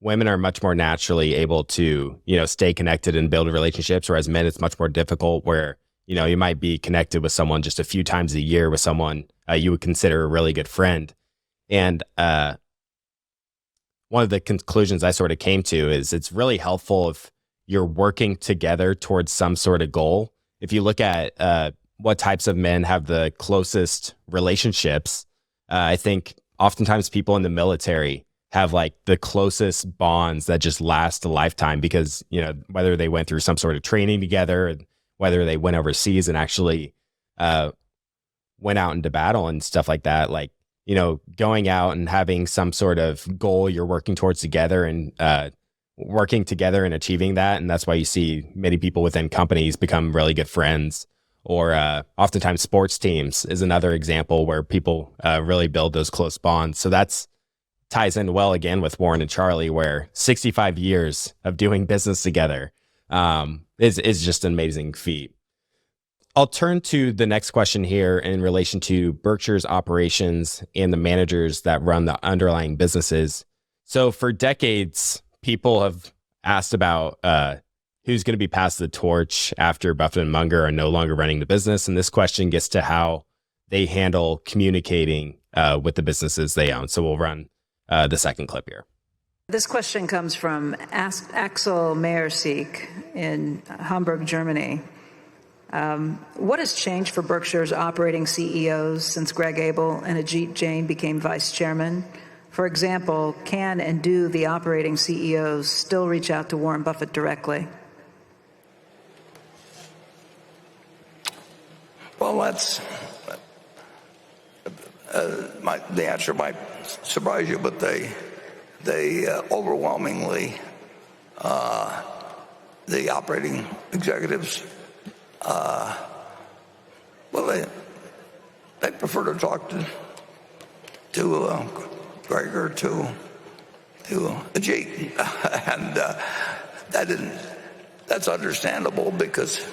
women are much more naturally able to, stay connected and build relationships, whereas men, it's much more difficult where, you might be connected with someone just a few times a year with someone you would consider a really good friend. And one of the conclusions I sort of came to is it's really helpful if you're working together towards some sort of goal. If you look at what types of men have the closest relationships, I think oftentimes people in the military have like the closest bonds that just last a lifetime because, whether they went through some sort of training together, whether they went overseas and actually went out into battle and stuff like that, like, going out and having some sort of goal you're working towards together and working together and achieving that. And that's why you see many people within companies become really good friends, or oftentimes sports teams is another example where people really build those close bonds. So that's ties in well again with Warren and Charlie, where 65 years of doing business together is just an amazing feat. I'll turn to the next question here in relation to Berkshire's operations and the managers that run the underlying businesses. So for decades, people have asked about who's going to be passed the torch after Buffett and Munger are no longer running the business. And this question gets to how they handle communicating with the businesses they own. So we'll run the second clip here. This question comes from Axel Meyerseek in Hamburg, Germany. What has changed for Berkshire's operating CEOs since Greg Abel and Ajit Jain became vice chairman? For example, can and do the operating CEOs still reach out to Warren Buffett directly? Well, that's the answer might surprise you, but they overwhelmingly, the operating executives, well, they prefer to talk to Greg or to Ajit, and that's understandable because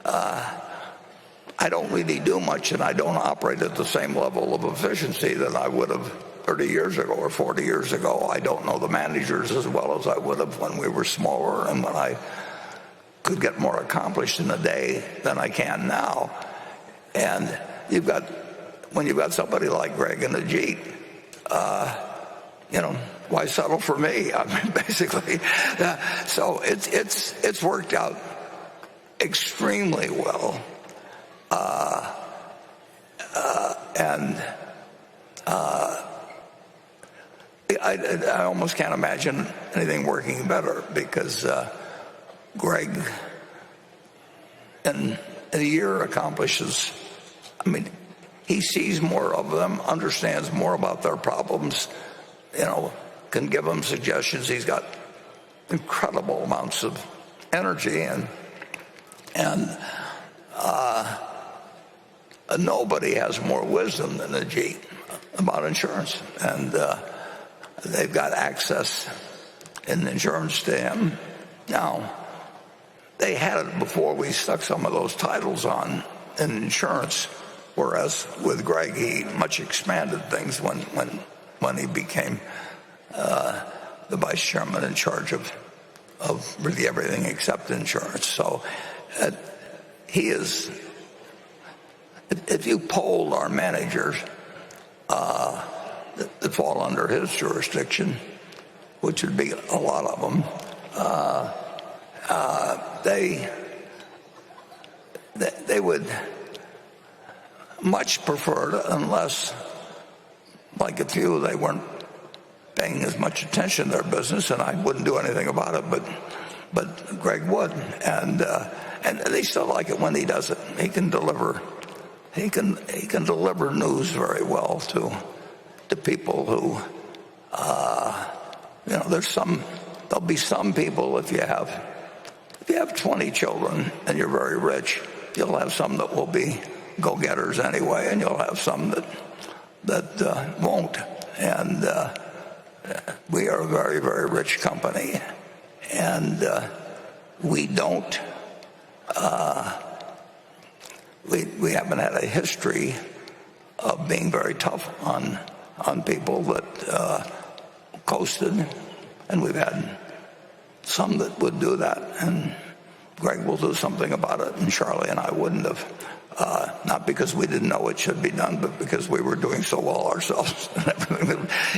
I don't really do much, and I don't operate at the same level of efficiency that I would have 30 years ago or 40 years ago. I don't know the managers as well as I would have when we were smaller and when I could get more accomplished in a day than I can now. And when you've got somebody like Greg and Ajit, why settle for me? I mean, basically, so it's worked out extremely well. I almost can't imagine anything working better because Greg in a year accomplishes, he sees more of them, understands more about their problems, can give them suggestions. He's got incredible amounts of energy and nobody has more wisdom than Ajit about insurance, and they've got access in insurance to him. Now, they had it before we stuck some of those titles on in insurance, whereas with Greg, he much expanded things when he became the vice chairman in charge of really everything except insurance. So he is. If you polled our managers that fall under his jurisdiction, which would be a lot of them, they would much prefer it unless, like a few, they weren't paying as much attention to their business, and I wouldn't do anything about it, but Greg would, and they still like it when he does it. He can deliver. He can deliver news very well to people who, there'll be some people, if you have 20 children and you're very rich, you'll have some that will be go-getters anyway, and you'll have some that won't. And we are a very, very rich company, and we don't. We haven't had a history of being very tough on people that coasted, and we've had some that would do that, and Greg will do something about it, and Charlie and I wouldn't have, not because we didn't know it should be done, but because we were doing so well ourselves.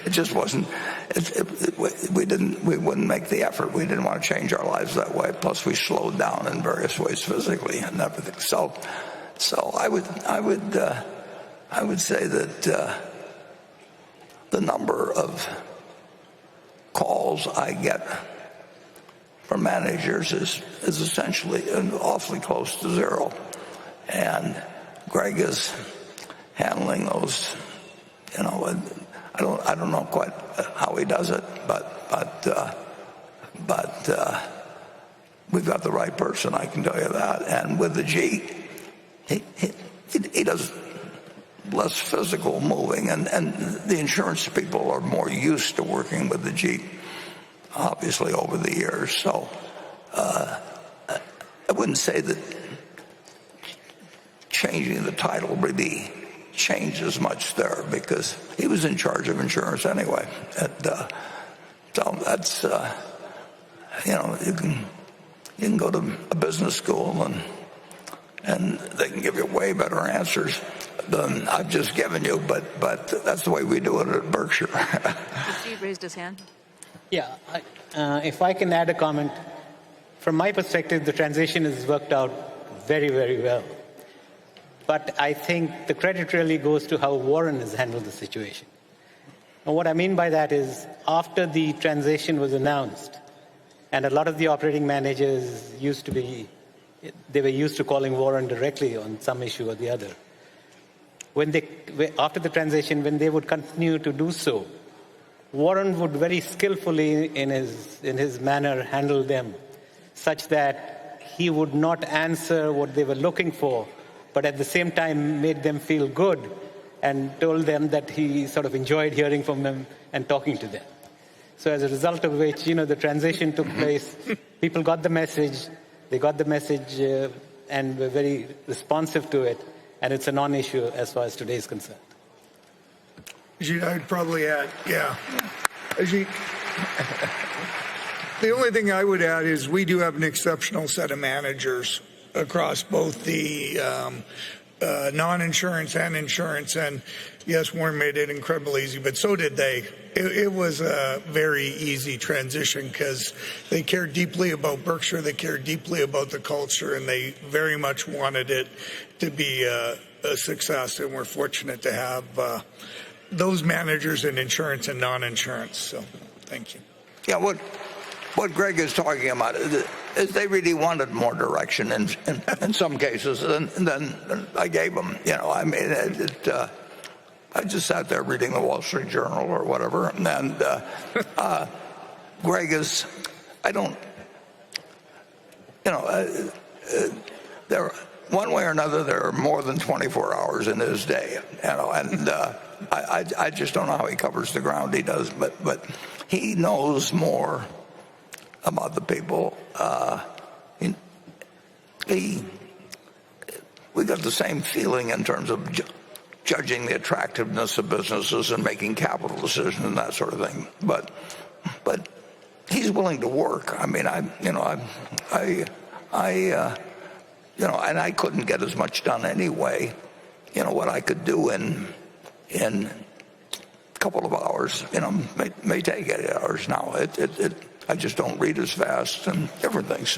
It just wasn't. We wouldn't make the effort. We didn't want to change our lives that way. Plus, we slowed down in various ways physically and everything. So I would say that the number of calls I get from managers is essentially awfully close to zero, and Greg is handling those. I don't know quite how he does it, but we've got the right person. I can tell you that. And with the G, he does less physical moving, and the insurance people are more used to working with the Jeep, obviously, over the years. So I wouldn't say that changing the title really changes much there, because he was in charge of insurance anyway. So that's you can go to a business school and they can give you way better answers than I've just given you, but that's the way we do it at Berkshire. Steve raised his hand. Yeah, if I can add a comment. From my perspective, the transition has worked out very, very well. But I think the credit really goes to how Warren has handled the situation. And what I mean by that is, after the transition was announced, and a lot of the operating managers they were used to calling Warren directly on some issue or the other. After the transition, when they would continue to do so, Warren would very skillfully, in his manner, handle them, such that he would not answer what they were looking for, but at the same time made them feel good and told them that he sort of enjoyed hearing from them and talking to them. So as a result of which, the transition took place. People got the message, and were very responsive to it, and it's a non-issue as far as today is concerned. Ajit, I'd probably add, yeah. Ajit, the only thing I would add is we do have an exceptional set of managers across both the non-insurance and insurance. And yes, Warren made it incredibly easy, but so did they. It was a very easy transition because they cared deeply about Berkshire, they cared deeply about the culture, and they very much wanted it to be a success. And we're fortunate to have those managers in insurance and non-insurance. So thank you. Yeah, what Greg is talking about is they really wanted more direction in some cases than I gave them. I just sat there reading the Wall Street Journal or whatever, and Greg is, there, one way or another, there are more than 24 hours in his day, and I just don't know how he covers the ground he does, but he knows more about the people. We got the same feeling in terms of judging the attractiveness of businesses and making capital decisions and that sort of thing. But he's willing to work. I mean, and I couldn't get as much done anyway. What I could do in a couple of hours, may take 8 hours now. I just don't read as fast and different things.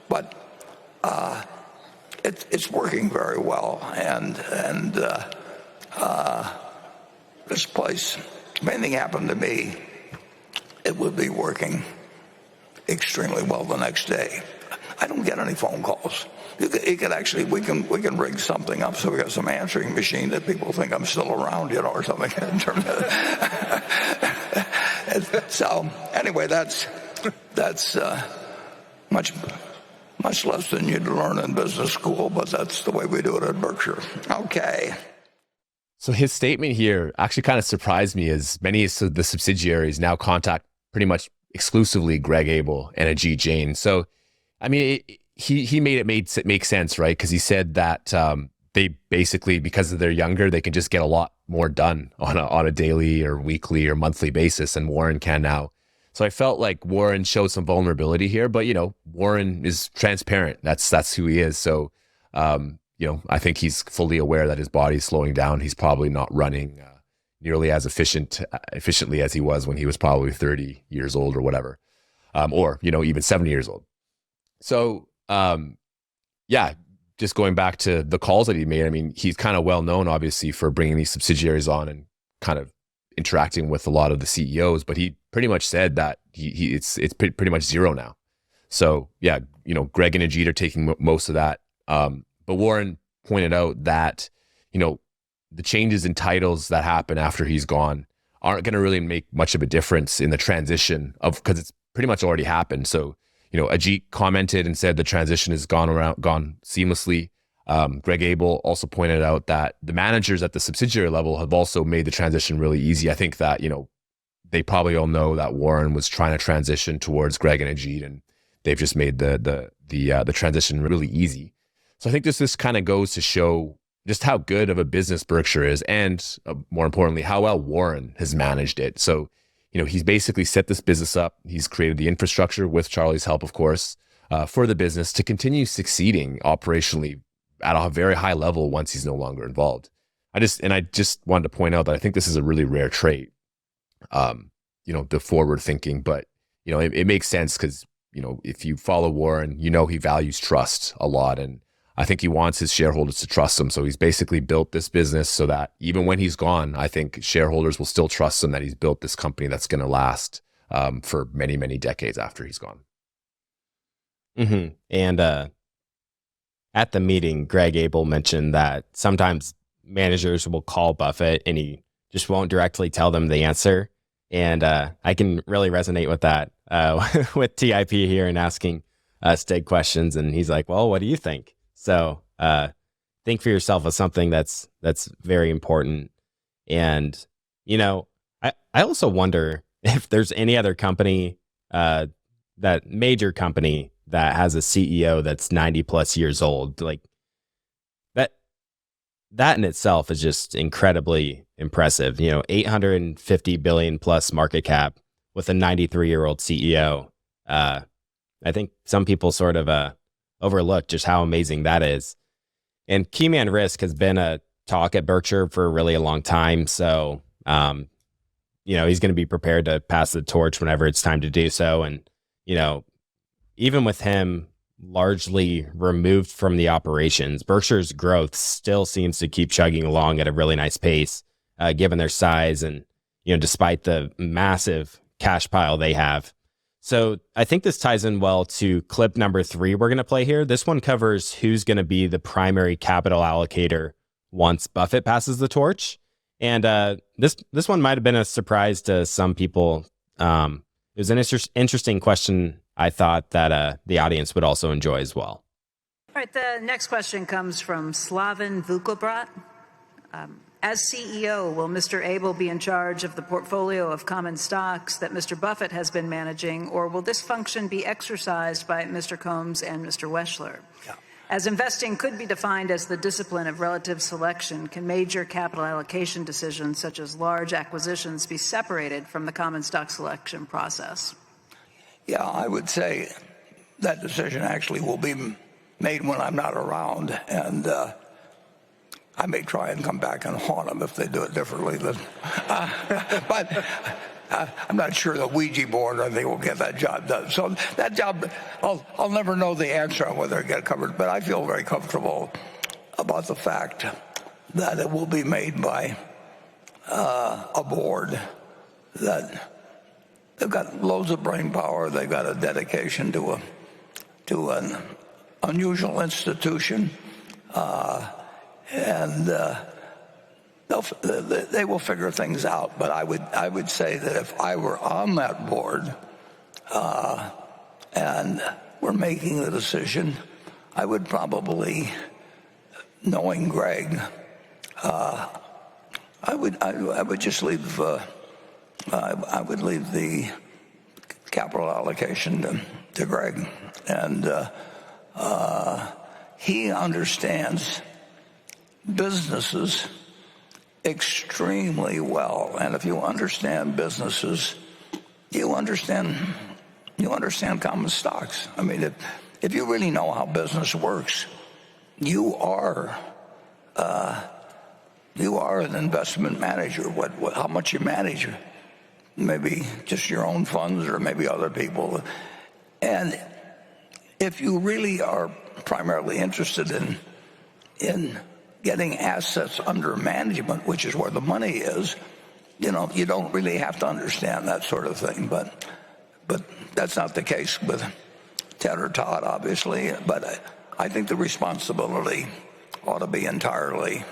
But it's working very well, and this place, if anything happened to me, it would be working extremely well the next day. I don't get any phone calls. You could actually, we can rig something up so we got some answering machine that people think I'm still around, or something. So anyway, that's much less than you'd learn in business school, but that's the way we do it at Berkshire. Okay. So his statement here actually kind of surprised me, as many of the subsidiaries now contact pretty much exclusively Greg Abel and Ajit Jain. So, I mean, he made it make sense, right? Because he said that they basically, because they're younger, they can just get a lot more done on a daily or weekly or monthly basis, and Warren can now. So I felt like Warren showed some vulnerability here, but Warren is transparent. That's who he is. So I think he's fully aware that his body's slowing down. He's probably not running nearly as efficiently as he was when he was probably 30 years old or whatever, or even 70 years old. So just going back to the calls that he made. I mean, he's kind of well known, obviously, for bringing these subsidiaries on and kind of interacting with a lot of the CEOs. But he pretty much said that it's pretty much zero now. So yeah, Greg and Ajit are taking most of that. But Warren pointed out that, the changes in titles that happen after he's gone aren't going to really make much of a difference in the transition because it's pretty much already happened. So, Ajit commented and said the transition has gone seamlessly. Greg Abel also pointed out that the managers at the subsidiary level have also made the transition really easy. I think that, they probably all know that Warren was trying to transition towards Greg and Ajit, and they've just made the transition really easy. So I think this kind of goes to show just how good of a business Berkshire is, and more importantly, how well Warren has managed it. So, he's basically set this business up. He's created the infrastructure with Charlie's help, of course, for the business to continue succeeding operationally at a very high level once he's no longer involved. I just wanted to point out that I think this is a really rare trait, the forward thinking, but, it makes sense because, if you follow Warren, he values trust a lot. And I think he wants his shareholders to trust him. So he's basically built this business so that even when he's gone, I think shareholders will still trust him that he's built this company that's going to last for many, many decades after he's gone. Mm-hmm. And at the meeting, Greg Abel mentioned that sometimes managers will call Buffett and he just won't directly tell them the answer. And I can really resonate with that with TIP here and asking Stig questions. And he's like, well, what do you think? So think for yourself is something that's very important. And, I also wonder if there's any other company, that major company that has a CEO that's 90 plus years old. Like that in itself is just incredibly impressive. 850 billion plus market cap with a 93-year-old CEO. I think some people sort of overlook just how amazing that is. And key man risk has been a talk at Berkshire for really a long time. So, he's going to be prepared to pass the torch whenever it's time to do so. And, even with him largely removed from the operations, Berkshire's growth still seems to keep chugging along at a really nice pace, given their size and, despite the massive cash pile they have. So I think this ties in well to clip number 3 we're going to play here. This one covers who's going to be the primary capital allocator once Buffett passes the torch. And this one might have been a surprise to some people. It was an interesting question I thought that the audience would also enjoy as well. All right, the next question comes from Slaven Vukobrat. As CEO, will Mr. Abel be in charge of the portfolio of common stocks that Mr. Buffett has been managing, or will this function be exercised by Mr. Combs and Mr. Weschler? Yeah. As investing could be defined as the discipline of relative selection, can major capital allocation decisions, such as large acquisitions, be separated from the common stock selection process? Yeah, I would say that decision actually will be made when I'm not around, and I may try and come back and haunt them if they do it differently. But I'm not sure the Ouija board or they will get that job done. So that job, I'll never know the answer on whether it get covered. But I feel very comfortable about the fact that it will be made by a board that they've got loads of brain power. They've got a dedication to an unusual institution, and they will figure things out. But I would say that if I were on that board and we're making the decision, I would probably, knowing Greg, I would just leave. I would leave the capital allocation to Greg, and he understands businesses extremely well. And if you understand businesses, you understand common stocks. I mean, if you really know how business works, you are an investment manager. How much you manage, maybe just your own funds or maybe other people. And if you really are primarily interested in getting assets under management, which is where the money is, you don't really have to understand that sort of thing. But that's not the case with Ted or Todd, obviously. But I think the responsibility ought to be entirely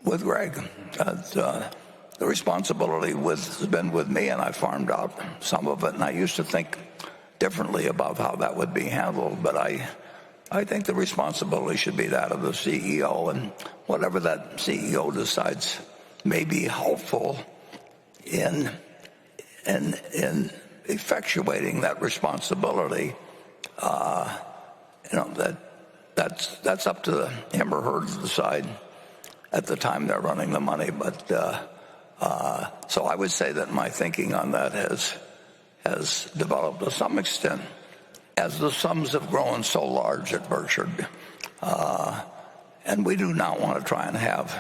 with Greg. The responsibility has been with me, and I farmed out some of it. And I used to think differently about how that would be handled, but I think the responsibility should be that of the CEO, and whatever that CEO decides may be helpful in effectuating that responsibility. that's up to him or her to decide at the time they're running the money. But so I would say that my thinking on that has developed to some extent as the sums have grown so large at Berkshire. And we do not want to try and have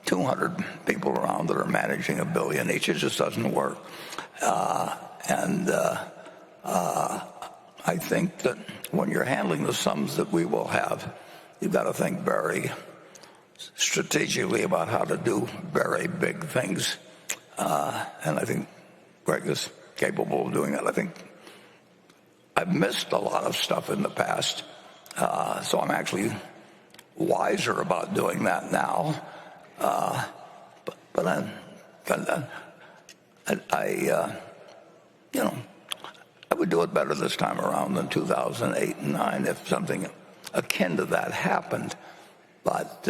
200 people around that are managing $1 billion each. It just doesn't work. I think that when you're handling the sums that we will have, you've got to think very strategically about how to do very big things. And I think Greg is capable of doing that. I think I've missed a lot of stuff in the past, so I'm actually wiser about doing that now. But I would do it better this time around than 2008 and 9 if something akin to that happened. But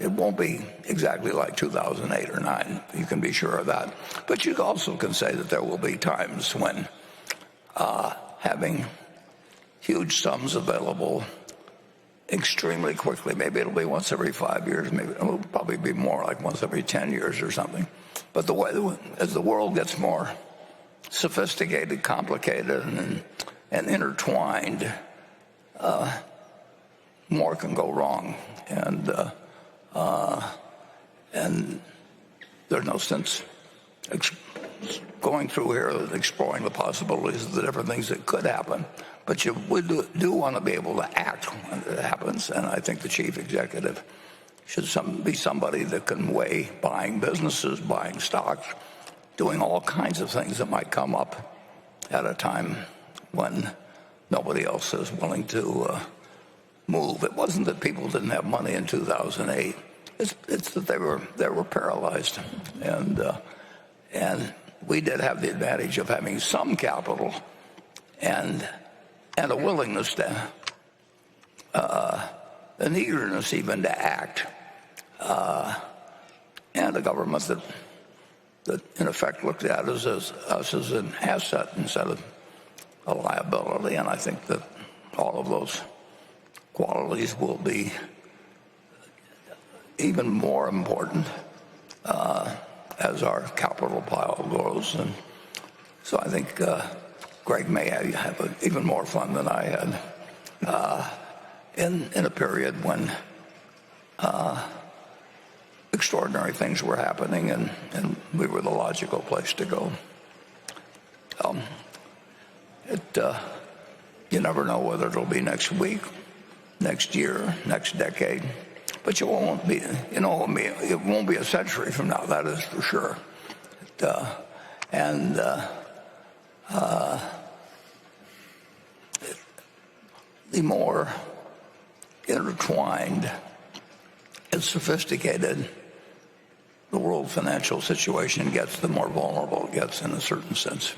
it won't be exactly like 2008 or 9. You can be sure of that. But you also can say that there will be times when having huge sums available extremely quickly, maybe it'll be once every 5 years, maybe it'll probably be more like once every 10 years or something. But as the world gets more sophisticated, complicated, and intertwined, more can go wrong. And there's no sense going through here and exploring the possibilities of the different things that could happen. But you do want to be able to act when it happens, and I think the chief executive should be somebody that can weigh buying businesses, buying stocks, doing all kinds of things that might come up at a time when nobody else is willing to move. It wasn't that people didn't have money in 2008. It's that they were paralyzed, and we did have the advantage of having some capital and a willingness to, an eagerness even to act, and a government that in effect looked at us as an asset instead of a liability. And I think that all of those qualities will be even more important as our capital pile grows. And so I think Greg may have even more fun than I had in a period when extraordinary things were happening, and we were the logical place to go. You never know whether it'll be next week, next year, next decade, but it won't be a century from now. That is for sure. The more intertwined and sophisticated the world financial situation gets, the more vulnerable it gets in a certain sense.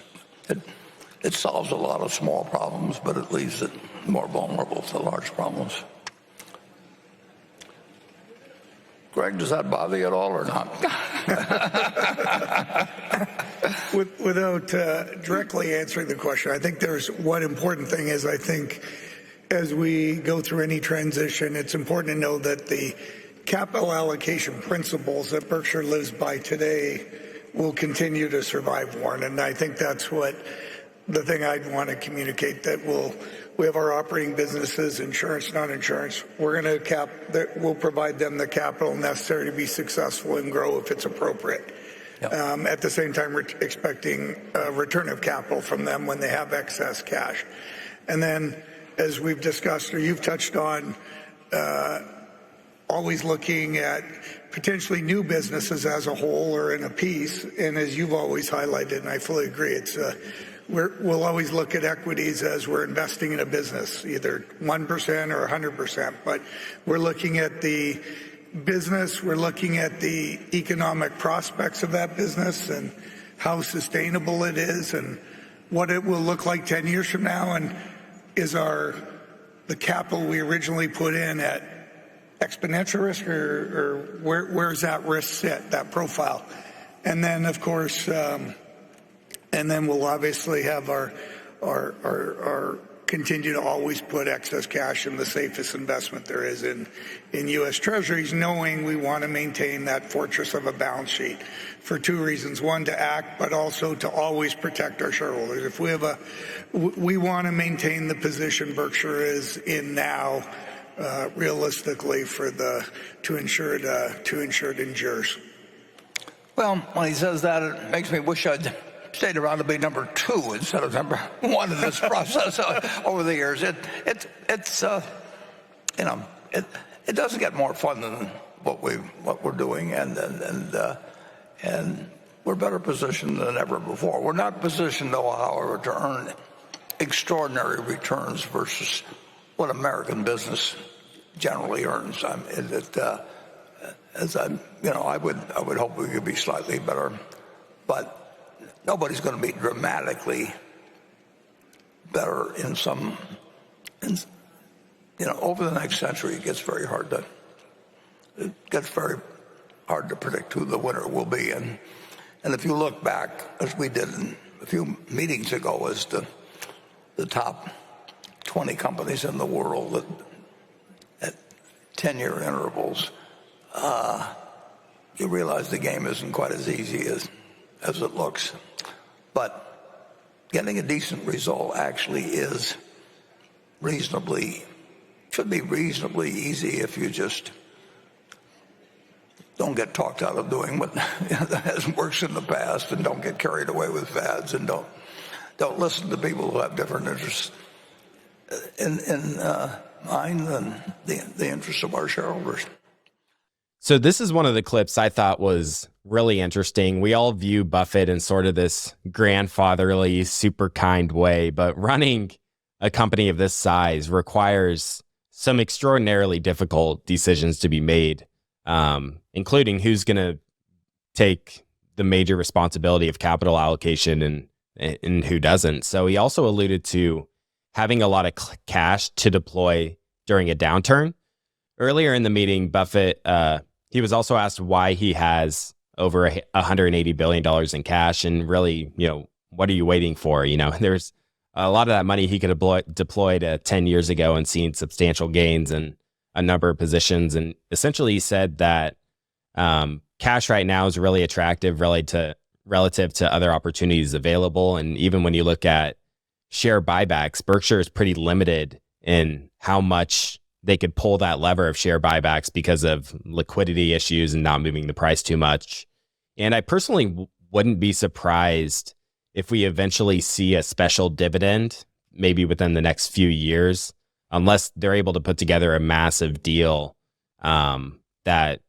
It solves a lot of small problems, but it leaves it more vulnerable to large problems. Greg, does that bother you at all or not? Without directly answering the question, I think there's one important thing is I think as we go through any transition, it's important to know that the capital allocation principles that Berkshire lives by today will continue to survive, Warren. And I think that's what the thing I'd want to communicate, that we have our operating businesses, insurance, non-insurance. We'll provide them the capital necessary to be successful and grow if it's appropriate. Yep. At the same time, we're expecting a return of capital from them when they have excess cash. And then, as we've discussed, or you've touched on, always looking at potentially new businesses as a whole or in a piece. And as you've always highlighted, and I fully agree, we'll always look at equities as we're investing in a business, either 1% or 100%. But we're looking at the business, we're looking at the economic prospects of that business and how sustainable it is and what it will look like 10 years from now. And is the capital we originally put in at exponential risk, or where's that risk sit, that profile? And then, of course, and then we'll obviously have our continue to always put excess cash in the safest investment there is in U.S. Treasuries, knowing we want to maintain that fortress of a balance sheet for two reasons. One, to act, but also to always protect our shareholders. If we want to maintain the position Berkshire is in now, realistically, to ensure it endures. Well, when he says that, it makes me wish I'd stayed around to be number 2 instead of number 1 in this process over the years. It doesn't get more fun than what we're doing, and we're better positioned than ever before. We're not positioned, though, however, to earn extraordinary returns versus what American business generally earns. I would hope we could be slightly better, but nobody's going to be dramatically better over the next century. It gets very hard to predict who the winner will be. And if you look back, as we did a few meetings ago, as the top 20 companies in the world at 10-year intervals, you realize the game isn't quite as easy as it looks. But getting a decent result actually should be reasonably easy if you just don't get talked out of doing what hasn't worked in the past, and don't get carried away with fads, and don't listen to people who have different interests in mind than the interests of our shareholders. So this is one of the clips I thought was really interesting. We all view Buffett in sort of this grandfatherly, super kind way, but running a company of this size requires some extraordinarily difficult decisions to be made, including who's going to take the major responsibility of capital allocation and who doesn't. So he also alluded to having a lot of cash to deploy during a downturn. Earlier in the meeting, Buffett, he was also asked why he has over $180 billion in cash, and really, what are you waiting for? There's a lot of that money he could have deployed 10 years ago and seen substantial gains in a number of positions. And essentially he said that cash right now is really attractive relative to other opportunities available. And even when you look at share buybacks, Berkshire is pretty limited in how much they could pull that lever of share buybacks because of liquidity issues and not moving the price too much. And I personally wouldn't be surprised if we eventually see a special dividend, maybe within the next few years, unless they're able to put together a massive deal that,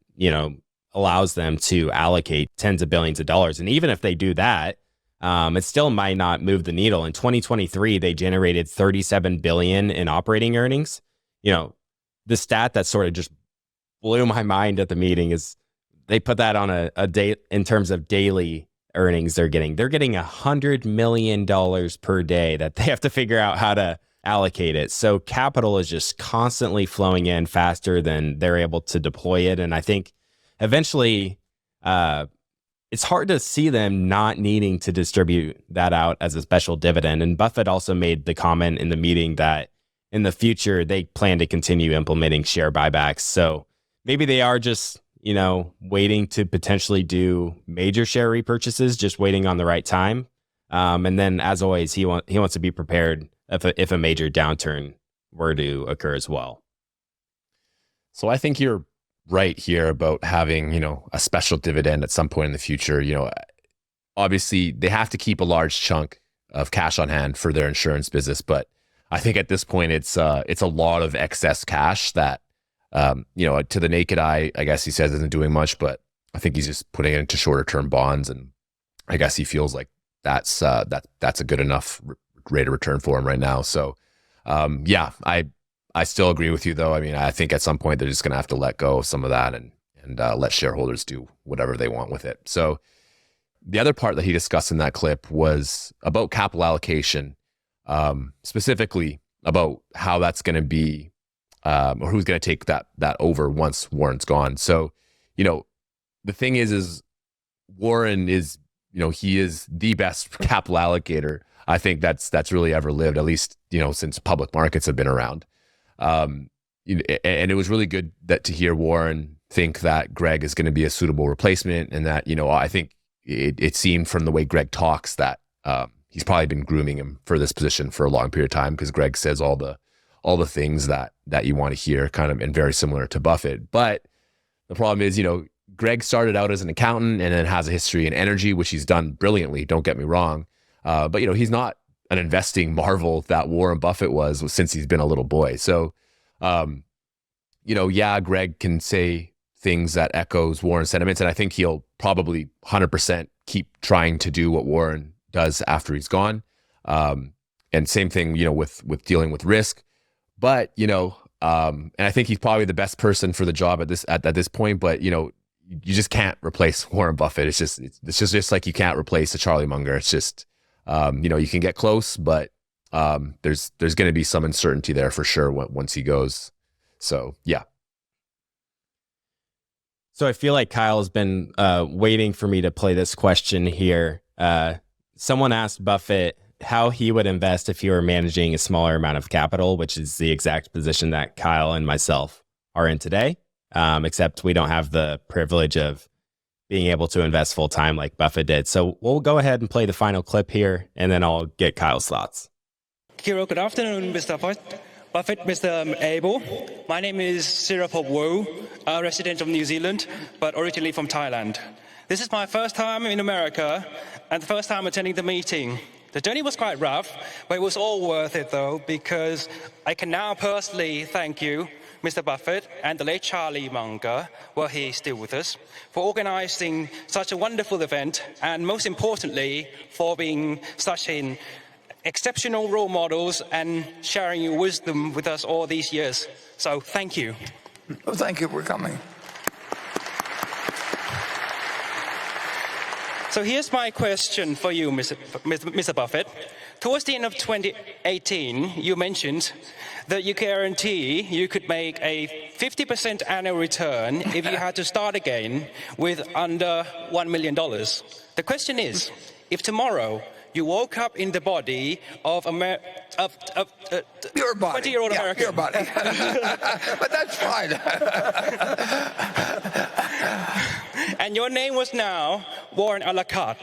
allows them to allocate tens of billions of dollars. And even if they do that, it still might not move the needle. In 2023, they generated $37 billion in operating earnings. The stat that sort of just blew my mind at the meeting is they put that on a day in terms of daily earnings they're getting. They're getting $100 million per day that they have to figure out how to allocate it. So capital is just constantly flowing in faster than they're able to deploy it. And I think eventually it's hard to see them not needing to distribute that out as a special dividend. And Buffett also made the comment in the meeting that in the future, they plan to continue implementing share buybacks. So maybe they are just, waiting to potentially do major share repurchases, just waiting on the right time. And then, as always, he wants to be prepared if a major downturn were to occur as well. So I think you're right here about having, a special dividend at some point in the future. Obviously, they have to keep a large chunk of cash on hand for their insurance business, but I think at this point it's a lot of excess cash that to the naked eye, I guess he says isn't doing much, but I think he's just putting it into shorter term bonds, and I guess he feels like that's a good enough rate of return for him right now. So I still agree with you though. I mean, I think at some point they're just going to have to let go of some of that and let shareholders do whatever they want with it. So the other part that he discussed in that clip was about capital allocation. Specifically about how that's going to be, or who's going to take that over once Warren's gone. So, the thing is Warren is he is the best capital allocator I think that's really ever lived, at least, since public markets have been around. And it was really good to hear Warren think that Greg is going to be a suitable replacement, and that, I think it seemed from the way Greg talks that he's probably been grooming him for this position for a long period of time, because Greg says all the things that you want to hear, kind of, and very similar to Buffett. But the problem is, Greg started out as an accountant and then has a history in energy, which he's done brilliantly, don't get me wrong. But, he's not an investing marvel that Warren Buffett was since he's been a little boy. So, Greg can say things that echoes Warren's sentiments, and I think he'll probably 100% keep trying to do what Warren does after he's gone. And same thing, with dealing with risk. But, and I think he's probably the best person for the job at this point. But, you just can't replace Warren Buffett. It's just like you can't replace a Charlie Munger. It's just, you can get close, but there's going to be some uncertainty there for sure once he goes. So, yeah. So I feel like Kyle's been waiting for me to play this question here. Someone asked Buffett how he would invest if he were managing a smaller amount of capital, which is the exact position that Kyle and myself are in today. Except we don't have the privilege of being able to invest full time like Buffett did. So we'll go ahead and play the final clip here, and then I'll get Kyle's thoughts. Kiro, good afternoon, Mr. Buffett, Mr. Abel. My name is Sirapop Wo, a resident of New Zealand, but originally from Thailand. This is my first time in America and the first time attending the meeting. The journey was quite rough, but it was all worth it though, because I can now personally thank you, Mr. Buffett, and the late Charlie Munger, well, he's still with us, for organizing such a wonderful event, and most importantly, for being such an exceptional role models and sharing your wisdom with us all these years. So thank you. Well, thank you for coming. So here's my question for you, Mr. Buffett. Towards the end of 2018, you mentioned that you guarantee you could make a 50% annual return if you had to start again with under $1 million. The question is, if tomorrow you woke up in the body of your body. 20-year-old American. Your body. But that's fine. And your name was now Warren Allocation.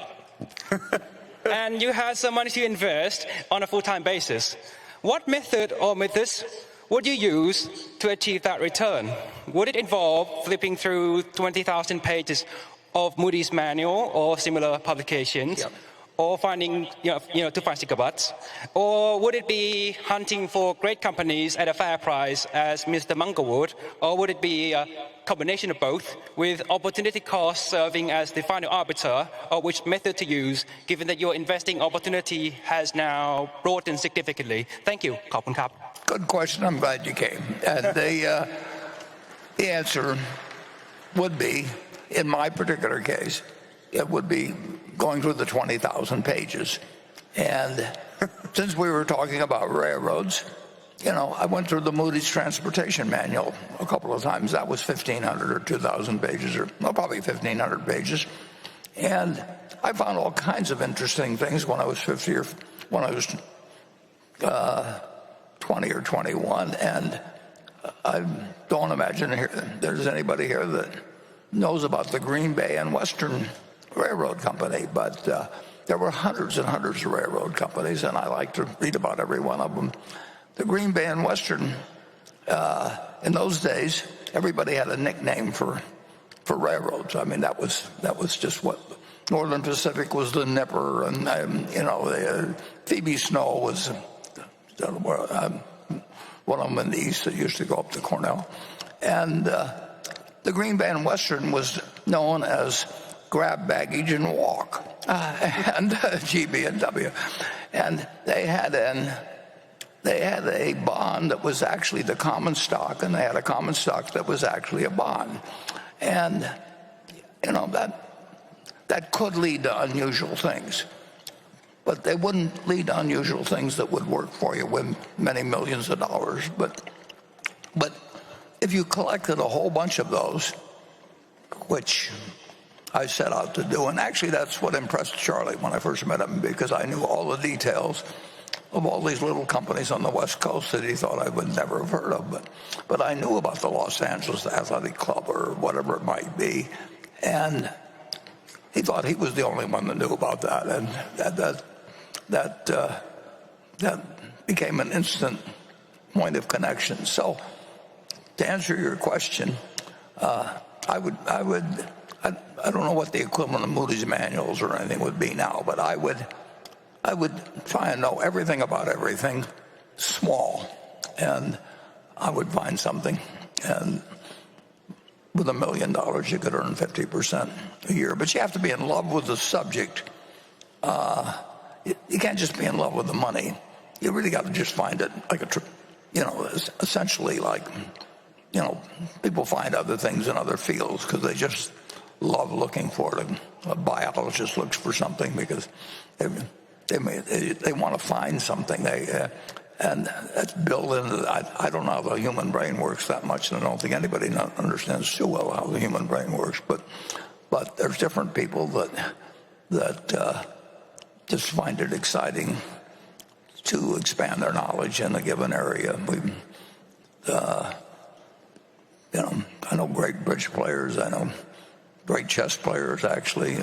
And you had some money to invest on a full-time basis. What method or methods would you use to achieve that return? Would it involve flipping through 20,000 pages of Moody's manual or similar publications? Yep. Or finding, to find sticker butts? Or would it be hunting for great companies at a fair price as Mr. Munger would? Or would it be a combination of both, with opportunity cost serving as the final arbiter of which method to use, given that your investing opportunity has now broadened significantly? Thank you. Khop khun krap. Good question. I'm glad you came. And the answer would be, in my particular case, it would be going through the 20,000 pages. And since we were talking about railroads, I went through the Moody's Transportation Manual a couple of times. That was 1,500 or 2,000 pages, or probably 1,500 pages. And I found all kinds of interesting things when I was 50 or when I was 20 or 21. And I don't imagine there's anybody here that knows about the Green Bay and Western Railroad Company, but there were hundreds and hundreds of railroad companies, and I like to read about every one of them. The Green Bay and Western, in those days, everybody had a nickname for railroads. I mean, that was just what Northern Pacific was, the Nipper, and the Phoebe Snow was one of them in the east that used to go up to Cornell, and the Green Bay and Western was known as grab baggage and walk, and GB&W, and they had a bond that was actually the common stock, and they had a common stock that was actually a bond, and that could lead to unusual things, but they wouldn't lead to unusual things that would work for you with many millions of dollars. But if you collected a whole bunch of those, which I set out to do. And actually, that's what impressed Charlie when I first met him, because I knew all the details of all these little companies on the West Coast that he thought I would never have heard of. But I knew about the Los Angeles Athletic Club or whatever it might be. And he thought he was the only one that knew about that. And that became an instant point of connection. So to answer your question, I don't know what the equivalent of Moody's manuals or anything would be now, but I would try and know everything about everything small, and I would find something. And with $1 million, you could earn 50% a year. But you have to be in love with the subject. You can't just be in love with the money. You really got to just find it like essentially like, people find other things in other fields because they just love looking for it. A biologist looks for something because they want to find something. And that's built into. I don't know how the human brain works that much, and I don't think anybody understands too well how the human brain works. But there's different people that just find it exciting to expand their knowledge in a given area. I know great bridge players. I know great chess players. Actually,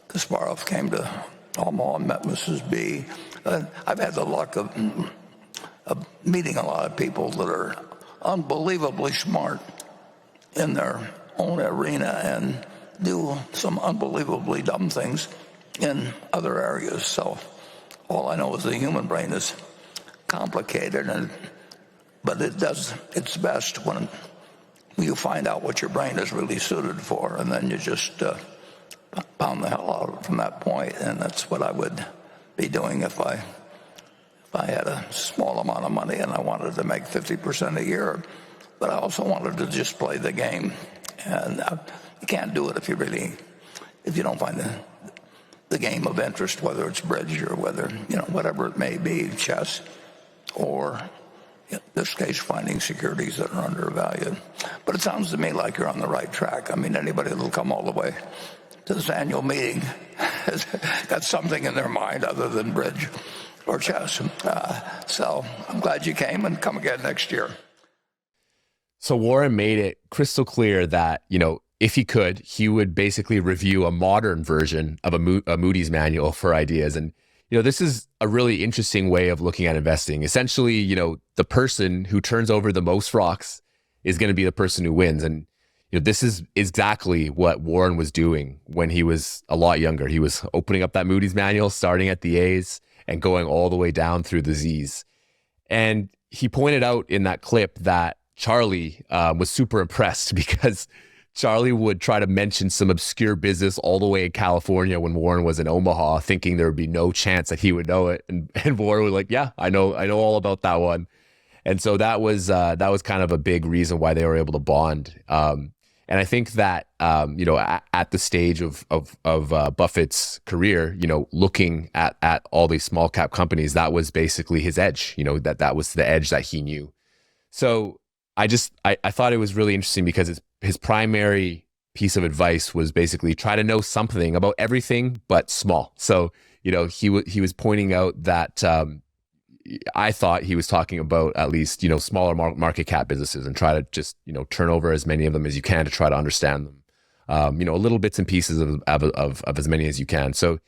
Kasparov came to Omaha and met Mrs. B. I've had the luck of meeting a lot of people that are unbelievably smart in their own arena and do some unbelievably dumb things in other areas. So all I know is the human brain is complicated, but it does its best when you find out what your brain is really suited for, and then you just pound the hell out of it from that point. And that's what I would be doing if I had a small amount of money and I wanted to make 50% a year. But I also wanted to just play the game. And you can't do it if you don't find the game of interest, whether it's bridge or whatever it may be, chess, or in this case, finding securities that are undervalued. But it sounds to me like you're on the right track. I mean, anybody that'll come all the way to this annual meeting has got something in their mind other than bridge or chess. So I'm glad you came, and come again next year. So Warren made it crystal clear that, if he could, he would basically review a modern version of a Moody's manual for ideas. And this is a really interesting way of looking at investing. Essentially, the person who turns over the most rocks is going to be the person who wins. And this is exactly what Warren was doing when he was a lot younger. He was opening up that Moody's manual, starting at the A's and going all the way down through the Z's. And he pointed out in that clip that Charlie was super impressed because Charlie would try to mention some obscure business all the way in California when Warren was in Omaha, thinking there would be no chance that he would know it. And Warren was like, yeah, I know all about that one. And so that was kind of a big reason why they were able to bond. And I think that, at the stage of Buffett's career, looking at all these small cap companies, that was basically his edge, that was the edge that he knew. So I thought it was really interesting because his primary piece of advice was basically try to know something about everything, but small. So, he was pointing out that, I thought he was talking about at least, smaller market cap businesses, and try to just, turn over as many of them as you can to try to understand them. Little bits and pieces of as many as you can. So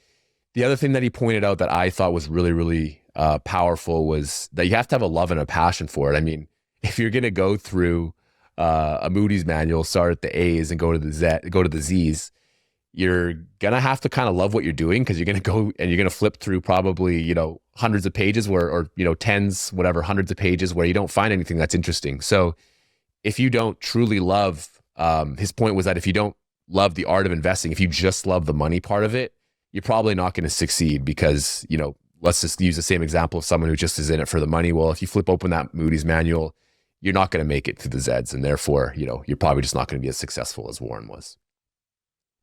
the other thing that he pointed out that I thought was really, really powerful was that you have to have a love and a passion for it. I mean, if you're going to go through a Moody's manual, start at the A's and go to the Z's, you're going to have to kind of love what you're doing, because you're going to go and you're going to flip through probably, hundreds of pages or tens, whatever, hundreds of pages where you don't find anything that's interesting. So if you don't truly love, his point was that if you don't love the art of investing, if you just love the money part of it, you're probably not going to succeed because, let's just use the same example of someone who just is in it for the money. Well, if you flip open that Moody's manual, you're not going to make it through the Z's, and therefore, you're probably just not going to be as successful as Warren was.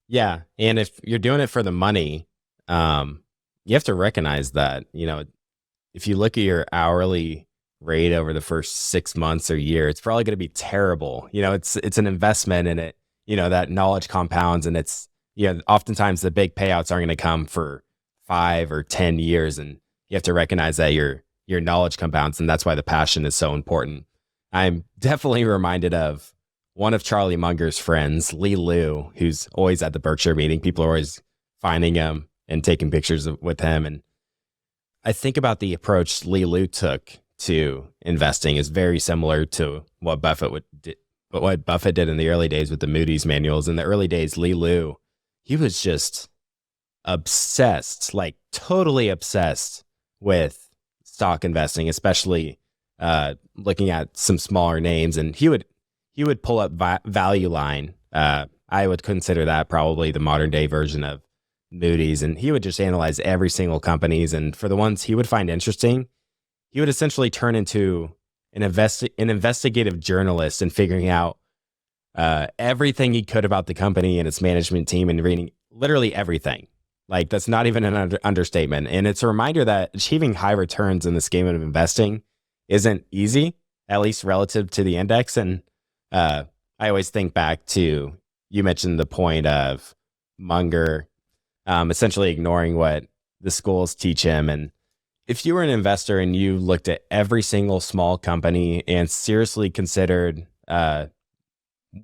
Yeah. And if you're doing it for the money, you have to recognize that, if you look at your hourly rate over the first 6 months or year, it's probably going to be terrible. It's an investment, and it, that knowledge compounds, and it's oftentimes the big payouts aren't going to come for 5 or 10 years. And you have to recognize that your knowledge compounds. And that's why the passion is so important. I'm definitely reminded of one of Charlie Munger's friends, Lee Liu, who's always at the Berkshire meeting. People are always finding him and taking pictures with him. And I think about the approach Lee Liu took to investing is very similar to what Buffett did in the early days with the Moody's manuals. In the early days, Lee Liu, he was just obsessed, like totally obsessed with stock investing, especially looking at some smaller names. And he would pull up Value Line. I would consider that probably the modern day version of Moody's. And he would just analyze every single companies. And for the ones he would find interesting, he would essentially turn into an investigative journalist and figuring out everything he could about the company and its management team and reading literally everything. Like, that's not even an understatement. And it's a reminder that achieving high returns in this game of investing isn't easy, at least relative to the index. And I always think back to, you mentioned the point of Munger essentially ignoring what the schools teach him. And if you were an investor and you looked at every single small company and seriously considered where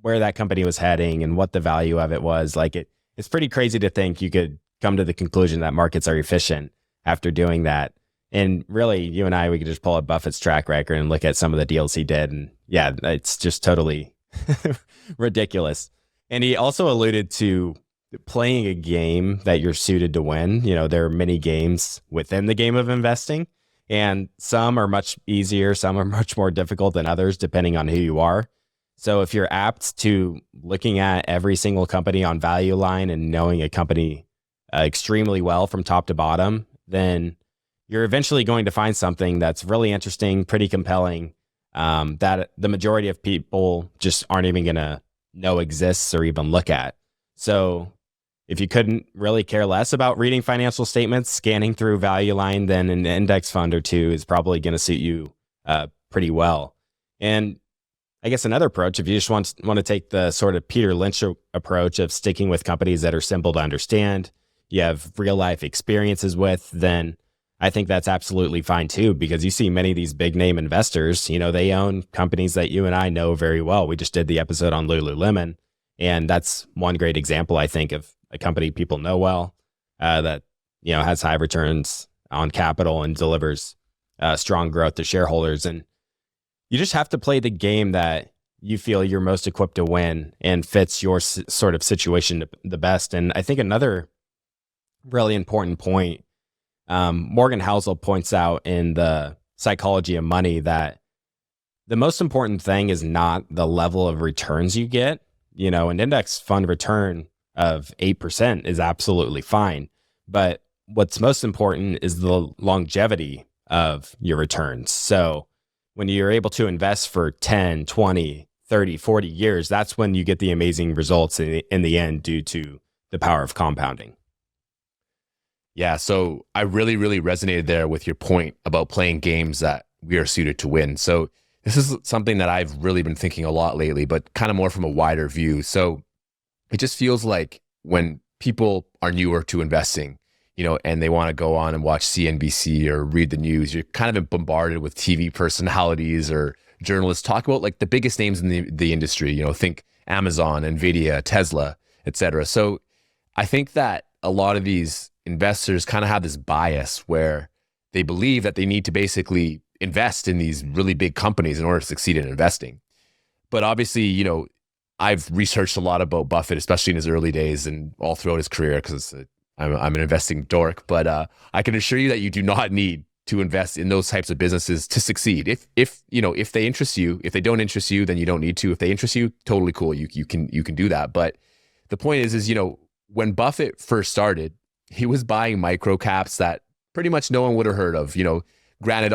that company was heading and what the value of it was, like it's pretty crazy to think you could come to the conclusion that markets are efficient after doing that. And really, you and I, we could just pull up Buffett's track record and look at some of the deals he did. And yeah, it's just totally ridiculous. And he also alluded to playing a game that you're suited to win. There are many games within the game of investing, and some are much easier, some are much more difficult than others, depending on who you are. So if you're apt to looking at every single company on Value Line and knowing a company extremely well from top to bottom, then you're eventually going to find something that's really interesting, pretty compelling, that the majority of people just aren't even going to know exists or even look at. So if you couldn't really care less about reading financial statements, scanning through Value Line, then an index fund or two is probably going to suit you pretty well. And I guess another approach, if you just want to take the sort of Peter Lynch approach of sticking with companies that are simple to understand, you have real life experiences with, then I think that's absolutely fine too, because you see many of these big name investors, they own companies that you and I know very well. We just did the episode on Lululemon, and that's one great example, I think, of a company people know well, that, has high returns on capital and delivers strong growth to shareholders. And you just have to play the game that you feel you're most equipped to win and fits your sort of situation the best. And I think another really important point, Morgan Housel points out in the Psychology of Money, that the most important thing is not the level of returns you get. An index fund return of 8% is absolutely fine. But what's most important is the longevity of your returns. So when you're able to invest for 10, 20, 30, 40 years, that's when you get the amazing results in the end due to the power of compounding. Yeah, so I really, really resonated there with your point about playing games that we are suited to win. So this is something that I've really been thinking a lot lately, but kind of more from a wider view. So it just feels like when people are newer to investing, and they want to go on and watch CNBC or read the news, you're kind of bombarded with TV personalities or journalists talk about like the biggest names in the industry, think Amazon, Nvidia, Tesla, etc. So I think that a lot of these investors kind of have this bias where they believe that they need to basically invest in these really big companies in order to succeed in investing. But obviously, I've researched a lot about Buffett, especially in his early days and all throughout his career, because I'm an investing dork. But I can assure you that you do not need to invest in those types of businesses to succeed. If they interest you, if they don't interest you, then you don't need to. If they interest you, totally cool. You can do that. But the point is when Buffett first started, he was buying micro caps that pretty much no one would have heard of. Granted,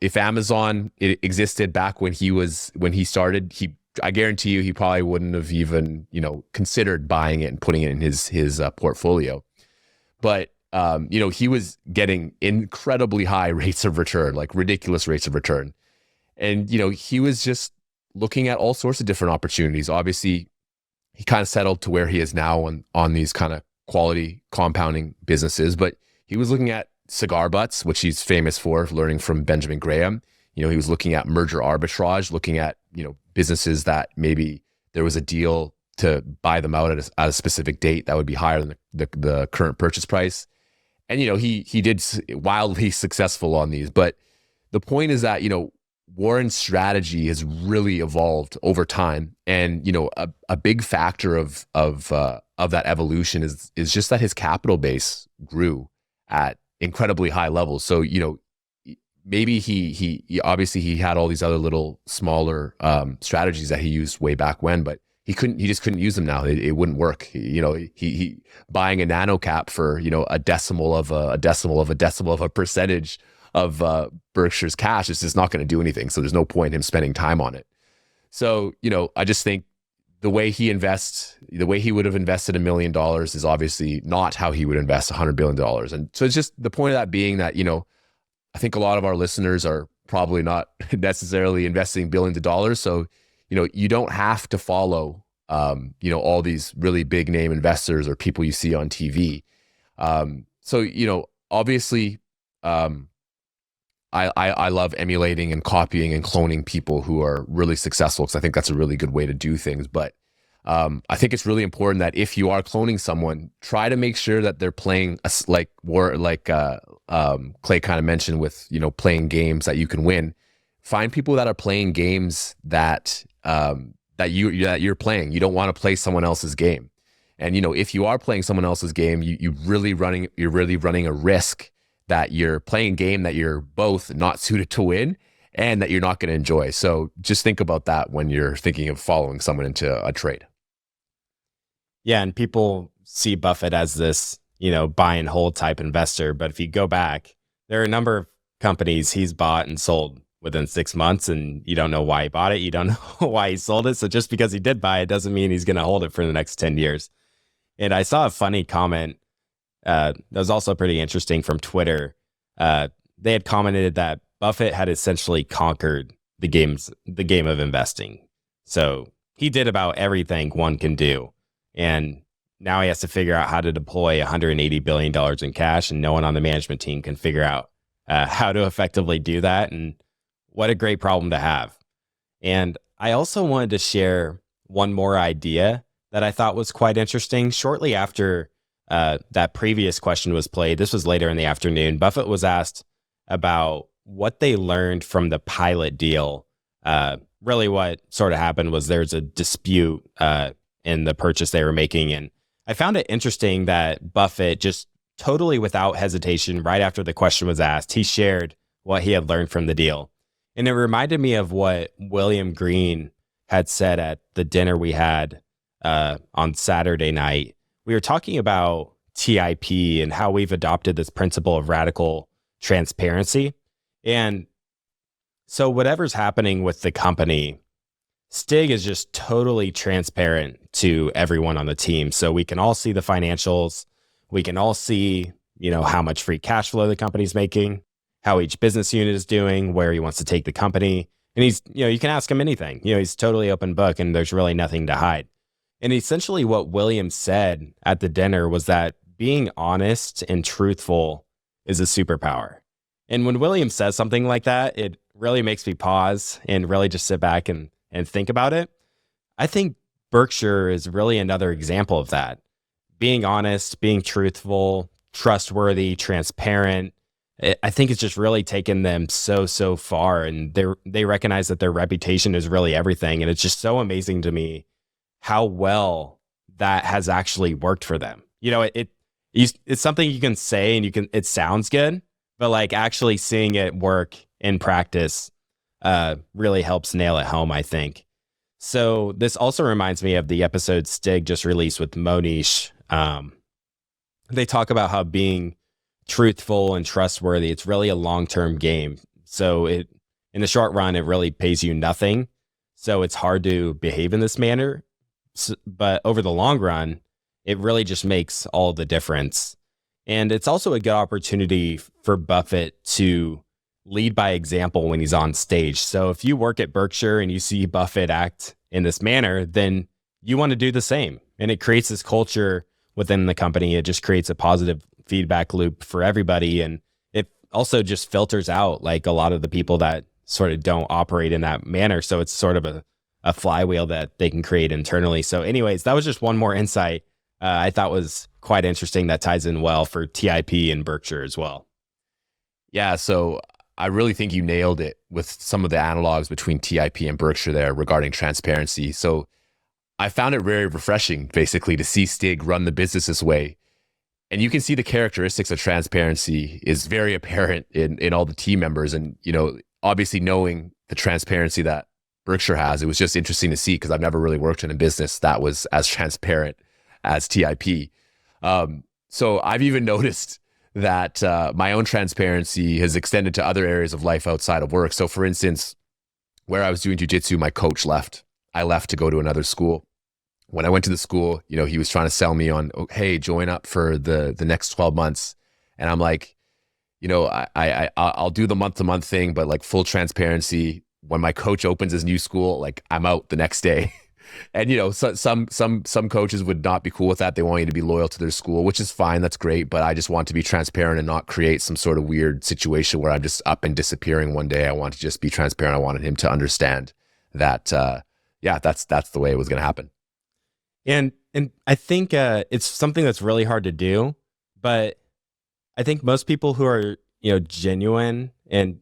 if Amazon existed back when he started, I guarantee you he probably wouldn't have even considered buying it and putting it in his portfolio. But he was getting incredibly high rates of return, like ridiculous rates of return, and he was just looking at all sorts of different opportunities. Obviously, he kind of settled to where he is now on these kind of quality compounding businesses. But he was looking at cigar butts, which he's famous for, learning from Benjamin Graham. He was looking at merger arbitrage, looking at, businesses that maybe there was a deal to buy them out at a specific date that would be higher than the current purchase price. And, he did wildly successful on these. But the point is that, Warren's strategy has really evolved over time. And, a big factor of that evolution is just that his capital base grew at incredibly high levels. So, maybe he obviously he had all these other little smaller strategies that he used way back when, but he just couldn't use them now. It wouldn't work. He buying a nano cap for, a decimal of a percentage of Berkshire's cash is just not going to do anything. So there's no point in him spending time on it. So, I just think the way he would have invested $1 million is obviously not how he would invest $100 billion. And so it's just the point of that being that, I think a lot of our listeners are probably not necessarily investing billions of dollars. So, you don't have to follow, all these really big name investors or people you see on TV. So, obviously, I love emulating and copying and cloning people who are really successful, because I think that's a really good way to do things. But I think it's really important that if you are cloning someone, try to make sure that they're playing Clay kind of mentioned with, playing games that you can win. Find people that are playing games that you're playing. You don't want to play someone else's game. And if you are playing someone else's game, you're really running a risk that you're playing a game that you're both not suited to win and that you're not going to enjoy. So just think about that when you're thinking of following someone into a trade. Yeah, and people see Buffett as this, buy and hold type investor. But if you go back, there are a number of companies he's bought and sold within 6 months, and you don't know why he bought it. You don't know why he sold it. So just because he did buy it doesn't mean he's going to hold it for the next 10 years. And I saw a funny comment that was also pretty interesting from Twitter. They had commented that Buffett had essentially conquered the game of investing. So he did about everything one can do. And now he has to figure out how to deploy $180 billion in cash, and no one on the management team can figure out how to effectively do that. And what a great problem to have. And I also wanted to share one more idea that I thought was quite interesting. Shortly after that previous question was played, this was later in the afternoon, Buffett was asked about what they learned from the pilot deal. Really what sort of happened was there's a dispute in the purchase they were making. And I found it interesting that Buffett, just totally without hesitation, right after the question was asked, he shared what he had learned from the deal. And it reminded me of what William Green had said at the dinner we had on Saturday night. We were talking about TIP and how we've adopted this principle of radical transparency. And so whatever's happening with the company, Stig is just totally transparent to everyone on the team. So we can all see the financials. We can all see, how much free cash flow the company's making, how each business unit is doing, where he wants to take the company. And he's, you can ask him anything. He's totally open book, and there's really nothing to hide. And essentially what William said at the dinner was that being honest and truthful is a superpower. And when William says something like that, it really makes me pause and really just sit back and think about it. I think Berkshire is really another example of that. Being honest, being truthful, trustworthy, transparent. I think it's just really taken them so far, and they recognize that their reputation is really everything. And it's just so amazing to me how well that has actually worked for them. It's something you can say and it sounds good, but like actually seeing it work in practice really helps nail it home, I think. So this also reminds me of the episode Stig just released with Monish. They talk about how being truthful and trustworthy, it's really a long-term game. So in the short run, it really pays you nothing. So it's hard to behave in this manner. But over the long run, it really just makes all the difference. And it's also a good opportunity for Buffett to lead by example when he's on stage. So if you work at Berkshire and you see Buffett act in this manner, then you want to do the same. And it creates this culture within the company. It just creates a positive feedback loop for everybody. And it also just filters out like a lot of the people that sort of don't operate in that manner. So it's sort of a flywheel that they can create internally. So anyways, that was just one more insight I thought was quite interesting that ties in well for TIP and Berkshire as well. Yeah, so I really think you nailed it with some of the analogs between TIP and Berkshire there regarding transparency. So I found it very refreshing, basically, to see Stig run the business this way. And you can see the characteristics of transparency is very apparent in all the team members. And, obviously knowing the transparency that Berkshire has, it was just interesting to see because I've never really worked in a business that was as transparent as TIP. So I've even noticed that my own transparency has extended to other areas of life outside of work. So for instance, where I was doing jiu-jitsu, my coach left. I left to go to another school. When I went to the school, he was trying to sell me on, hey, join up for the next 12 months. And I'm like, I'll do the month-to-month thing, but like full transparency, when my coach opens his new school, like I'm out the next day. And some coaches would not be cool with that. They want you to be loyal to their school, which is fine. That's great. But I just want to be transparent and not create some sort of weird situation where I'm just up and disappearing one day. I want to just be transparent. I wanted him to understand that, that's the way it was going to happen. And I think it's something that's really hard to do, but I think most people who are, genuine, and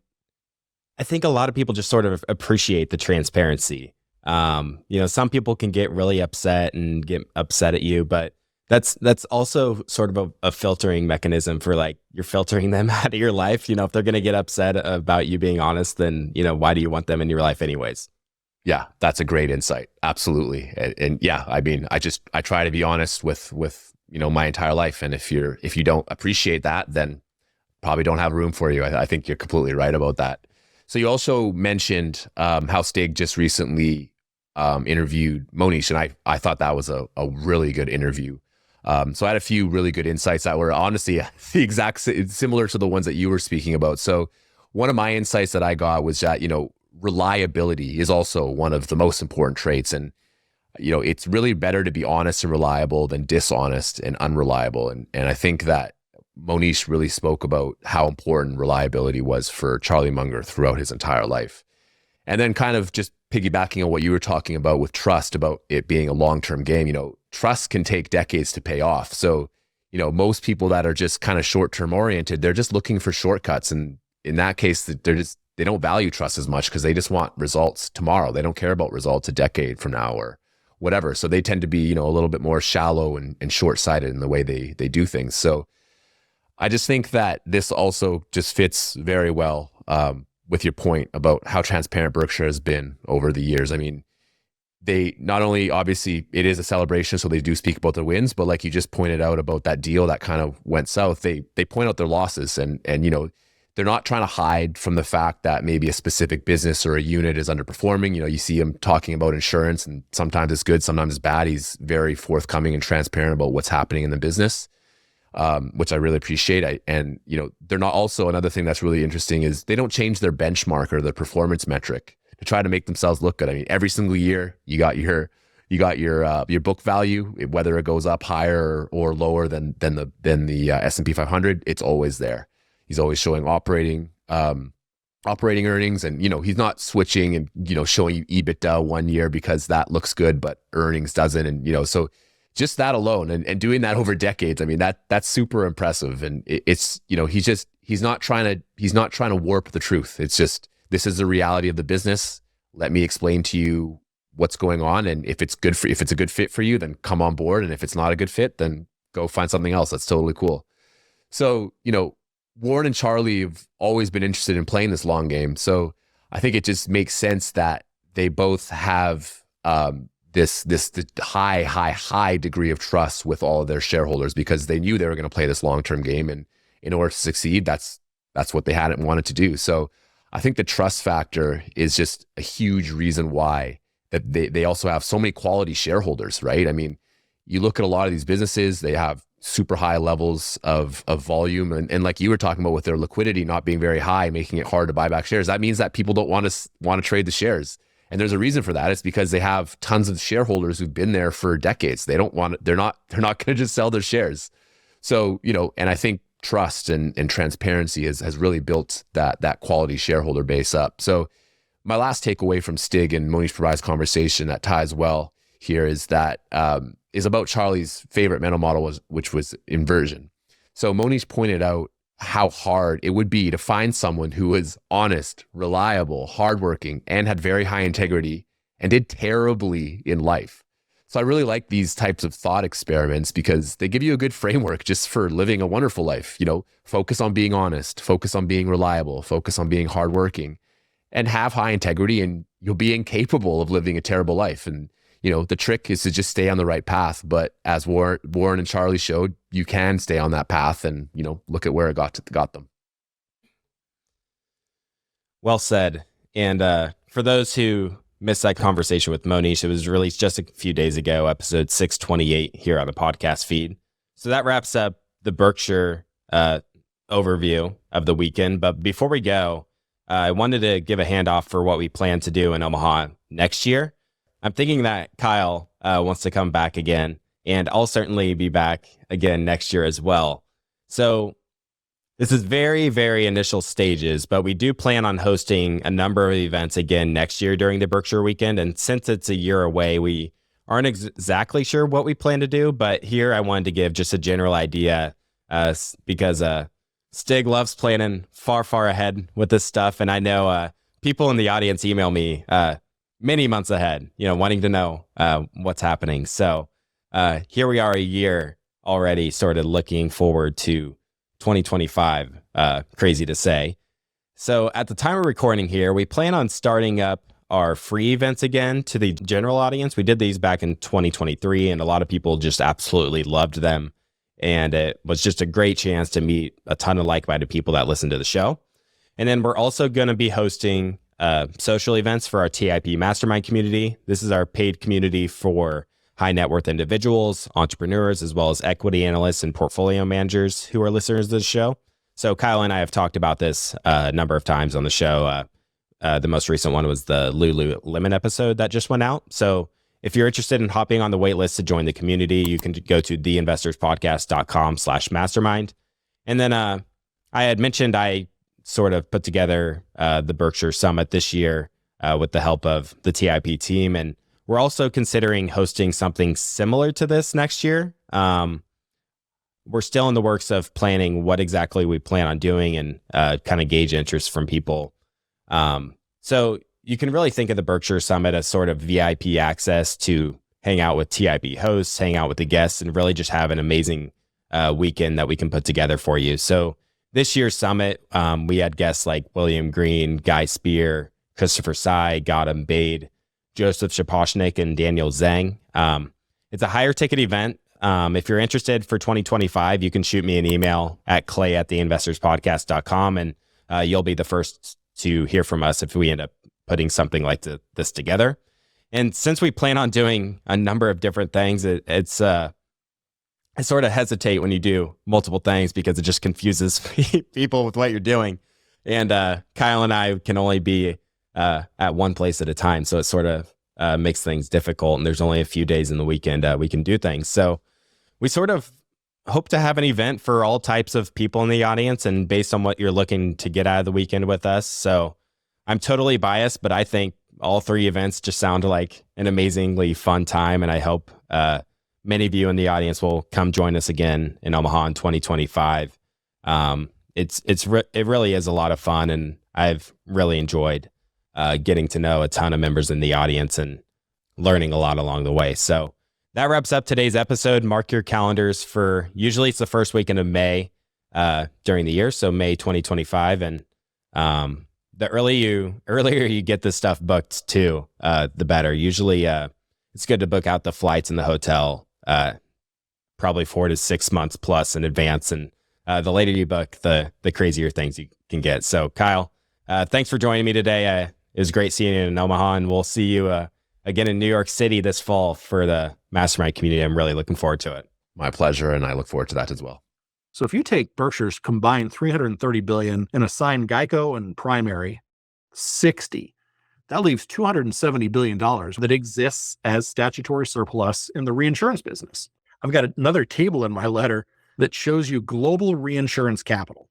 I think a lot of people just sort of appreciate the transparency. Some people can get really upset and get upset at you, but that's also sort of a filtering mechanism for like, you're filtering them out of your life. If they're going to get upset about you being honest, then, why do you want them in your life anyways? Yeah, that's a great insight. Absolutely. And yeah, I mean, I try to be honest with my entire life. And if you don't appreciate that, then probably don't have room for you. I think you're completely right about that. So you also mentioned how Stig just recently interviewed Monish, and I thought that was a really good interview. So I had a few really good insights that were honestly the exact similar to the ones that you were speaking about. So one of my insights that I got was that, reliability is also one of the most important traits. And, it's really better to be honest and reliable than dishonest and unreliable. And I think that Monish really spoke about how important reliability was for Charlie Munger throughout his entire life. And then kind of just piggybacking on what you were talking about with trust, about it being a long-term game, trust can take decades to pay off. So, most people that are just kind of short-term oriented, they're just looking for shortcuts. And in that case, they don't value trust as much because they just want results tomorrow. They don't care about results a decade from now or whatever. So they tend to be, a little bit more shallow and short-sighted in the way they do things. So I just think that this also just fits very well with your point about how transparent Berkshire has been over the years. I mean, they not only, obviously it is a celebration, so they do speak about their wins, but like you just pointed out about that deal that kind of went south, they point out their losses and they're not trying to hide from the fact that maybe a specific business or a unit is underperforming. You see him talking about insurance, and sometimes it's good, sometimes it's bad. He's very forthcoming and transparent about what's happening in the business, which I really appreciate. And they're not, also another thing that's really interesting is they don't change their benchmark or their performance metric to try to make themselves look good. I mean, every single year you got your book value, whether it goes up higher or lower than the S&P 500, it's always there. He's always showing operating earnings, and he's not switching and showing you EBITDA one year because that looks good, but earnings doesn't. And so just that alone, and doing that over decades, I mean that's super impressive. And it's he's not trying to warp the truth. It's just, this is the reality of the business. Let me explain to you what's going on, and if it's a good fit for you, then come on board, and if it's not a good fit, then go find something else. That's totally cool. So Warren and Charlie have always been interested in playing this long game. So I think it just makes sense that they both have this high degree of trust with all of their shareholders, because they knew they were going to play this long-term game. And in order to succeed, that's what they had and wanted to do. So I think the trust factor is just a huge reason why that they also have so many quality shareholders, right? I mean, you look at a lot of these businesses, they have super high levels of volume. And like you were talking about with their liquidity not being very high, making it hard to buy back shares. That means that people don't want to trade the shares. And there's a reason for that. It's because they have tons of shareholders who've been there for decades. They're not going to just sell their shares. So, and I think trust and transparency has really built that quality shareholder base up. So my last takeaway from Stig and Monish Pabai's conversation that ties well here is that is about Charlie's favorite mental model, which was inversion. So Monish pointed out how hard it would be to find someone who was honest, reliable, hardworking, and had very high integrity and did terribly in life. So I really like these types of thought experiments because they give you a good framework just for living a wonderful life. Focus on being honest, focus on being reliable, focus on being hardworking, and have high integrity, and you'll be incapable of living a terrible life. And the trick is to just stay on the right path. But as Warren and Charlie showed, you can stay on that path, and look at where it got them. Well said. And for those who missed that conversation with Monish, it was released just a few days ago, episode 628 here on the podcast feed. So that wraps up the Berkshire overview of the weekend. But before we go, I wanted to give a handoff for what we plan to do in Omaha next year. I'm thinking that Kyle wants to come back again, and I'll certainly be back again next year as well. So this is very, very initial stages, but we do plan on hosting a number of events again next year during the Berkshire weekend. And since it's a year away, we aren't exactly sure what we plan to do, but here I wanted to give just a general idea because Stig loves planning far, far ahead with this stuff. And I know people in the audience email me many months ahead, wanting to know what's happening. So here we are a year already sort of looking forward to 2025, crazy to say. So at the time of recording here, we plan on starting up our free events again to the general audience. We did these back in 2023, and a lot of people just absolutely loved them. And it was just a great chance to meet a ton of like-minded people that listen to the show. And then we're also going to be hosting social events for our TIP mastermind community. This is our paid community for high net worth individuals, entrepreneurs, as well as equity analysts and portfolio managers who are listeners to the show. So Kyle and I have talked about this a number of times on the show. The most recent one was the Lululemon episode that just went out. So if you're interested in hopping on the wait list to join the community, you can go to theinvestorspodcast.com/mastermind. And then I had mentioned I sort of put together the Berkshire Summit this year with the help of the TIP team. And we're also considering hosting something similar to this next year. We're still in the works of planning what exactly we plan on doing and kind of gauge interest from people. So you can really think of the Berkshire Summit as sort of VIP access to hang out with TIP hosts, hang out with the guests, and really just have an amazing weekend that we can put together for you. So this year's summit, we had guests like William Green, Guy Spear, Christopher Tsai, Gautam Bade, Joseph Shaposhnik, and Daniel Zhang. It's a higher ticket event. If you're interested for 2025, you can shoot me an email at clay@theinvestorspodcast.com, and you'll be the first to hear from us if we end up putting something like this together. And since we plan on doing a number of different things, I sort of hesitate when you do multiple things because it just confuses people with what you're doing. And Kyle and I can only be at one place at a time. So it sort of makes things difficult. And there's only a few days in the weekend we can do things. So we sort of hope to have an event for all types of people in the audience and based on what you're looking to get out of the weekend with us. So I'm totally biased, but I think all three events just sound like an amazingly fun time. And I hope many of you in the audience will come join us again in Omaha in 2025. It really is a lot of fun, and I've really enjoyed getting to know a ton of members in the audience and learning a lot along the way. So that wraps up today's episode. Mark your calendars for, usually it's the first weekend of May during the year, so May 2025. And the earlier you get this stuff booked too, the better. Usually it's good to book out the flights and the hotel probably 4 to 6 months plus in advance. And the later you book, the crazier things you can get. So Kyle, thanks for joining me today. It was great seeing you in Omaha, and we'll see you again in New York City this fall for the mastermind community. I'm really looking forward to it. My pleasure, and I look forward to that as well. So if you take Berkshire's combined $330 billion and assign Geico and Primary 60, that leaves $270 billion that exists as statutory surplus in the reinsurance business. I've got another table in my letter that shows you global reinsurance capital.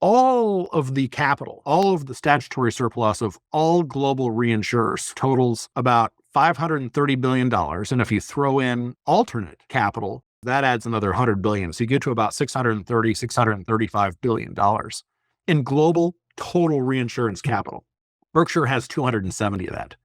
All of the capital, all of the statutory surplus of all global reinsurers totals about $530 billion. And if you throw in alternate capital, that adds another $100 billion. So you get to about $635 billion in global total reinsurance capital. Berkshire has 270 of that.